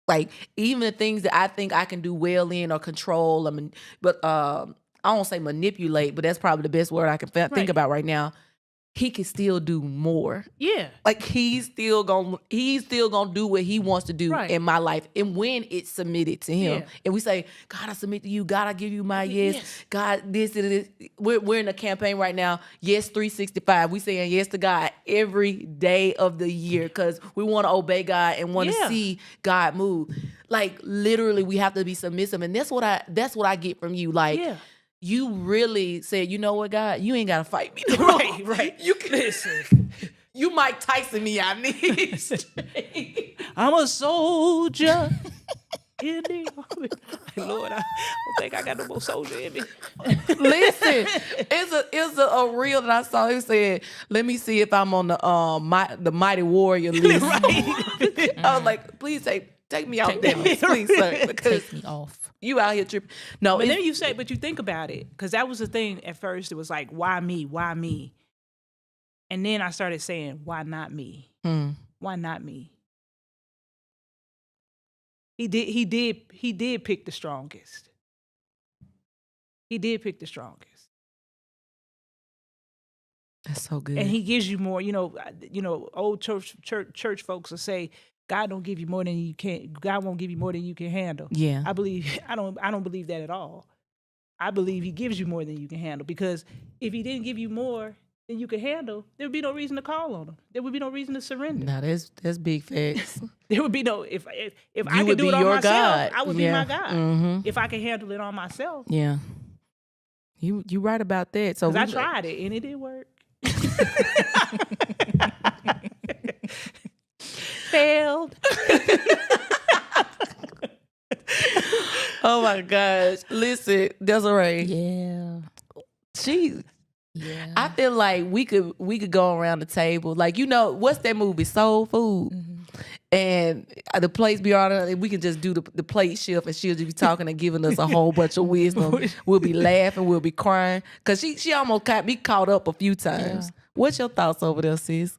Like even the things that I think I can do well in or control, I won't say manipulate, but that's probably the best word I can think about right now. He can still do more. Yeah. Like he's still gonna do what he wants to do in my life. And when it's submitted to him. And we say, God, I submit to you. God, I give you my yes. God, this and this. We're in a campaign right now. Yes, 365. We saying yes to God every day of the year, because we want to obey God and want to see God move. Like literally we have to be submissive. And that's what I get from you. Like, you really said, you know what, God, you ain't got to fight me. Right. You can listen. You Mike Tyson me out there. I'm a soldier in the army. Lord, I don't think I got no more soldier in me. Listen, it's a reel that I saw. It said, let me see if I'm on the Mighty Warrior list. Right. I was like, please take me out there, please, sir, because Take me off. You out here tripping. No, but then but you think about it, because that was the thing at first. It was like, why me? Why me? And then I started saying, why not me? Why not me? He did pick the strongest. He did pick the strongest. That's so good. And he gives you more. Old church folks will say, God don't give you more than you can. God won't give you more than you can handle. Yeah. I don't believe that at all. I believe he gives you more than you can handle, because if he didn't give you more than you can handle, there would be no reason to call on him. There would be no reason to surrender. Now that's big facts. There would be no, if I could do it on myself, God. I would be my God. Mm-hmm. If I could handle it on myself. Yeah. You right about that. So I tried it and it did work. failed. Oh my gosh. Listen, Desiree. Yeah. Yeah. I feel like we could go around the table. Like, what's that movie? Soul Food. Mm-hmm. And the plates be on it, we can just do the plate shift, and she'll just be talking and giving us a whole bunch of wisdom. We'll be laughing, we'll be crying, because she almost got me caught up a few times. Yeah. What's your thoughts over there, sis?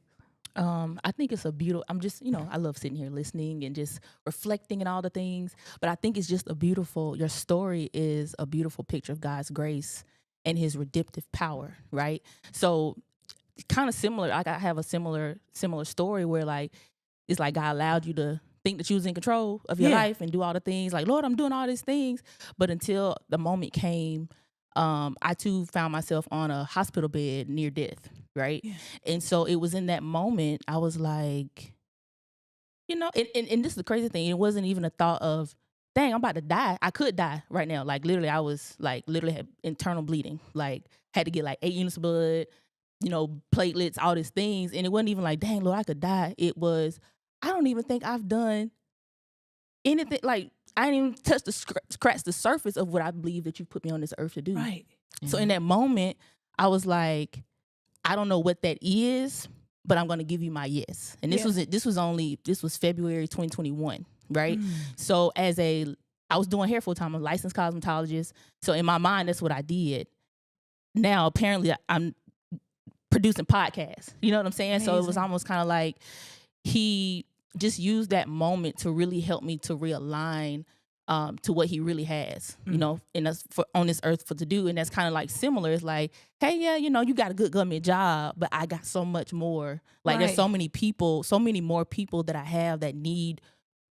I think it's a beautiful, I'm just, I love sitting here listening and just reflecting and all the things, but I think it's just your story is a beautiful picture of God's grace and his redemptive power, right? So kind of similar, like I have a similar story where like, it's like God allowed you to think that you was in control of your life and do all the things like, Lord, I'm doing all these things. But until the moment came, I too found myself on a hospital bed near death, right? Yeah. And so it was in that moment, I was like, and this is the crazy thing. It wasn't even a thought of, dang, I'm about to die. I could die right now. Like literally, I was like literally had internal bleeding. Like had to get like 8 units of blood, platelets, all these things. And it wasn't even like, dang, Lord, I could die. It was, I don't even think I've done anything. Like I didn't even touch scratch the surface of what I believe that you put me on this earth to do. Right. So in that moment, I was like, I don't know what that is, but I'm going to give you my yes. And this was February 2021, right? So I was doing hair full time. I'm a licensed cosmetologist. So in my mind, that's what I did. Now apparently I'm producing podcasts. You know what I'm saying? Amazing. So it was almost kind of like he just used that moment to really help me to realign to what he really has, in us on this earth to do. And that's kind of like similar. It's like, hey, yeah, you got a good government job, but I got so much more. Like there's so many more people that I have that need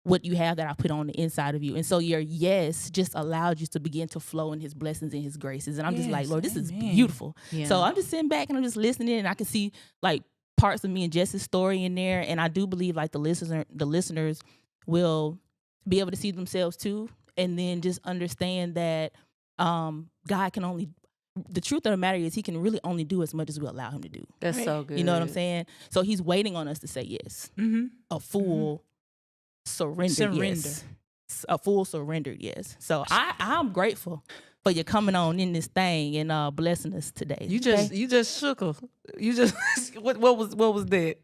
what you have that I put on the inside of you. And so your yes just allowed you to begin to flow in his blessings and his graces. And I'm just like, Lord, this is beautiful. Yeah. So I'm just sitting back and I'm just listening, and I can see like parts of me and Jess's story in there. And I do believe like the listeners will be able to see themselves too. And then just understand that God can only, the truth of the matter is he can really only do as much as we allow him to do. That's so good. You know what I'm saying? So he's waiting on us to say yes. Mm-hmm. A full surrendered yes. A full surrendered yes. So I'm grateful for you coming on in this thing and blessing us today. You just shook her. You just what was that?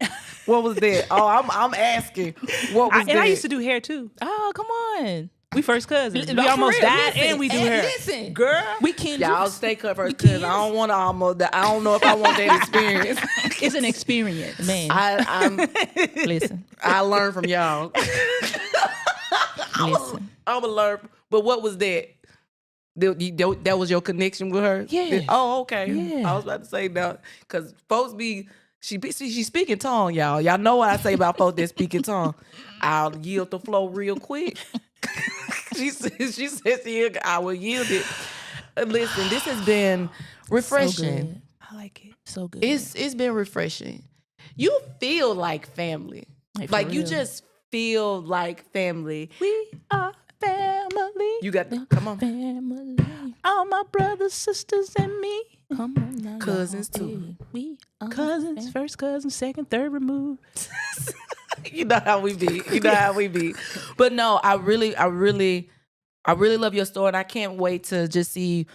What was that? Oh, I'm asking. What was that? And I used to do hair too. Oh, come on. We first cousins. We almost died, and we do hair. Listen, girl, we can. Y'all stay cut first cousins. I don't want to almost. I don't know if I want that experience. It's an experience, man. I'm listen. I learned from y'all. Listen, I'm gonna learn. But what was that? That was your connection with her? Yeah. Oh, okay. Yeah. I was about to say now, because folks she speaking tongue, y'all. Y'all know what I say about folks that speak in tongue. I'll yield the flow real quick. she says I will yield it. Listen, this has been refreshing. So I like it. So good. It's been refreshing. You feel like family. Like you just feel like family. We are family. You got come on. Family. All my brothers, sisters, and me. Come on now. Cousins too. We are cousins, family. first cousin, second, third removed. You know how we be. But no, I really love your story, and I can't wait to just see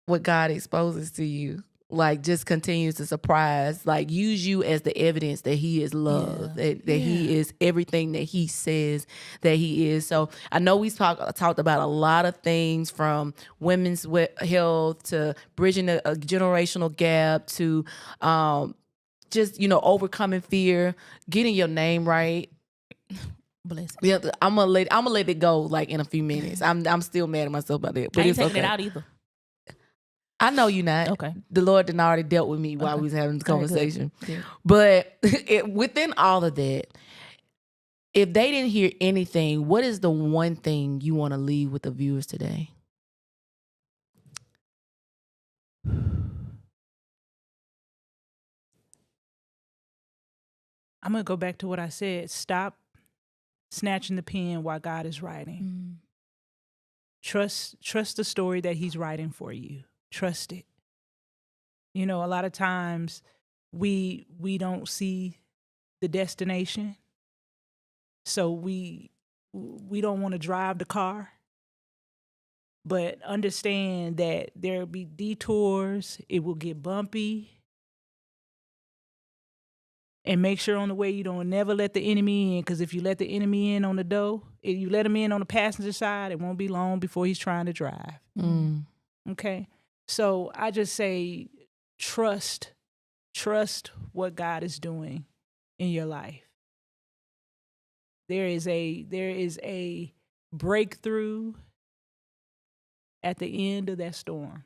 what God exposes to you. Like, just continues to surprise. Like, use you as the evidence that he is love, that he is everything that he says that he is. So I know we talked about a lot of things, from women's health to bridging a generational gap to just, overcoming fear, getting your name right. Bless. Yeah, I'm gonna let it go like in a few minutes. I'm still mad at myself about that. But I ain't it's taking okay. it out either. I know you're not. Okay. The Lord did already dealt with me while we was having this conversation. Yeah. But within all of that, if they didn't hear anything, what is the one thing you want to leave with the viewers today? I'm going to go back to what I said. Stop snatching the pen while God is writing. Trust the story that he's writing for you. Trust it. A lot of times we don't see the destination. So we don't want to drive the car, but understand that there'll be detours. It will get bumpy. And make sure on the way you don't never let the enemy in, because if you let the enemy in on the door, if you let him in on the passenger side, it won't be long before he's trying to drive. Okay? So I just say trust what God is doing in your life. There is a breakthrough at the end of that storm.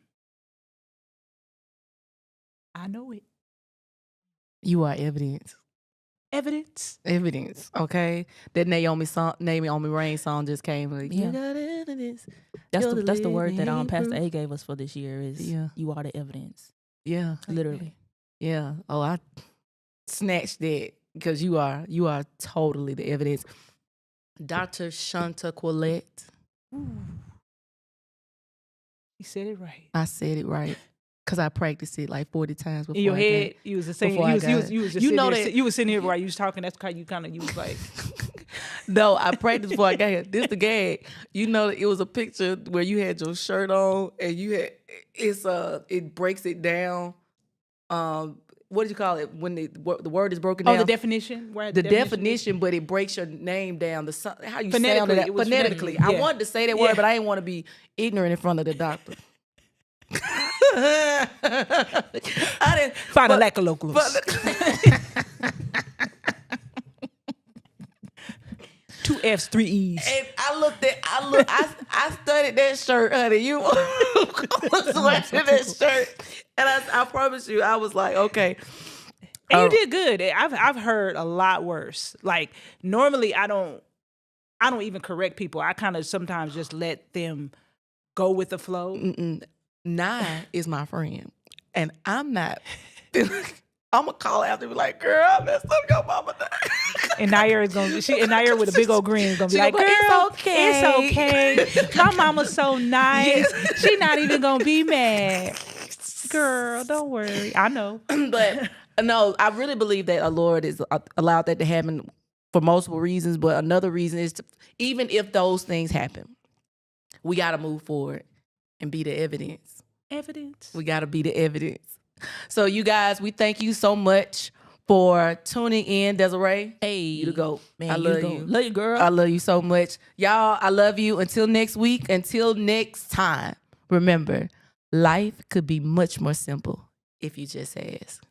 I know it. You are evidence. Evidence. Okay, that Naomi Rain song just came. Like, Yeah. You got evidence. That's the word that Pastor proof. A gave us for this year is you are the evidence. Yeah, Literally. yeah. Oh, I snatched that because you are totally the evidence. Dr. ShantaQuilette. You said it right. I said it right. Because I practiced it like 40 times before. In your head, you was the same. You was just you was sitting here while you was talking. That's how you was like. No, I practiced before I got here. This the gag. You know, it was a picture where you had your shirt on and you had it breaks it down. What do you call it when the word is broken down? Oh, the definition. Where the definition, but it breaks your name down. How you sound it phonetically. Yeah. I wanted to say that word, but I didn't want to be ignorant in front of the doctor. I didn't find a lack of locals. 2 F's, 3 E's. And I studied that shirt, honey. You was wearing that shirt, and I promise you, I was like, okay. And you did good. I've heard a lot worse. Like normally, I don't even correct people. I kind of sometimes just let them go with the flow. Nye is my friend, and I'm not. I'm gonna call after and be like, "Girl, I messed up your mama." And Nair is gonna Nair with a big old grin is gonna be like, "Girl, it's okay. My mama's so nice. She not even gonna be mad. Girl, don't worry. I know." But no, I really believe that our Lord is allowed that to happen for multiple reasons. But another reason is even if those things happen, we got to move forward and be the evidence. We got to be the evidence. So you guys, we thank you so much for tuning in. Desiree, hey, you the GOAT. Man, I love you. Love you, girl. I love you so much. Y'all, I love you. Until next week, until next time, remember, life could be much more simple if you just ask.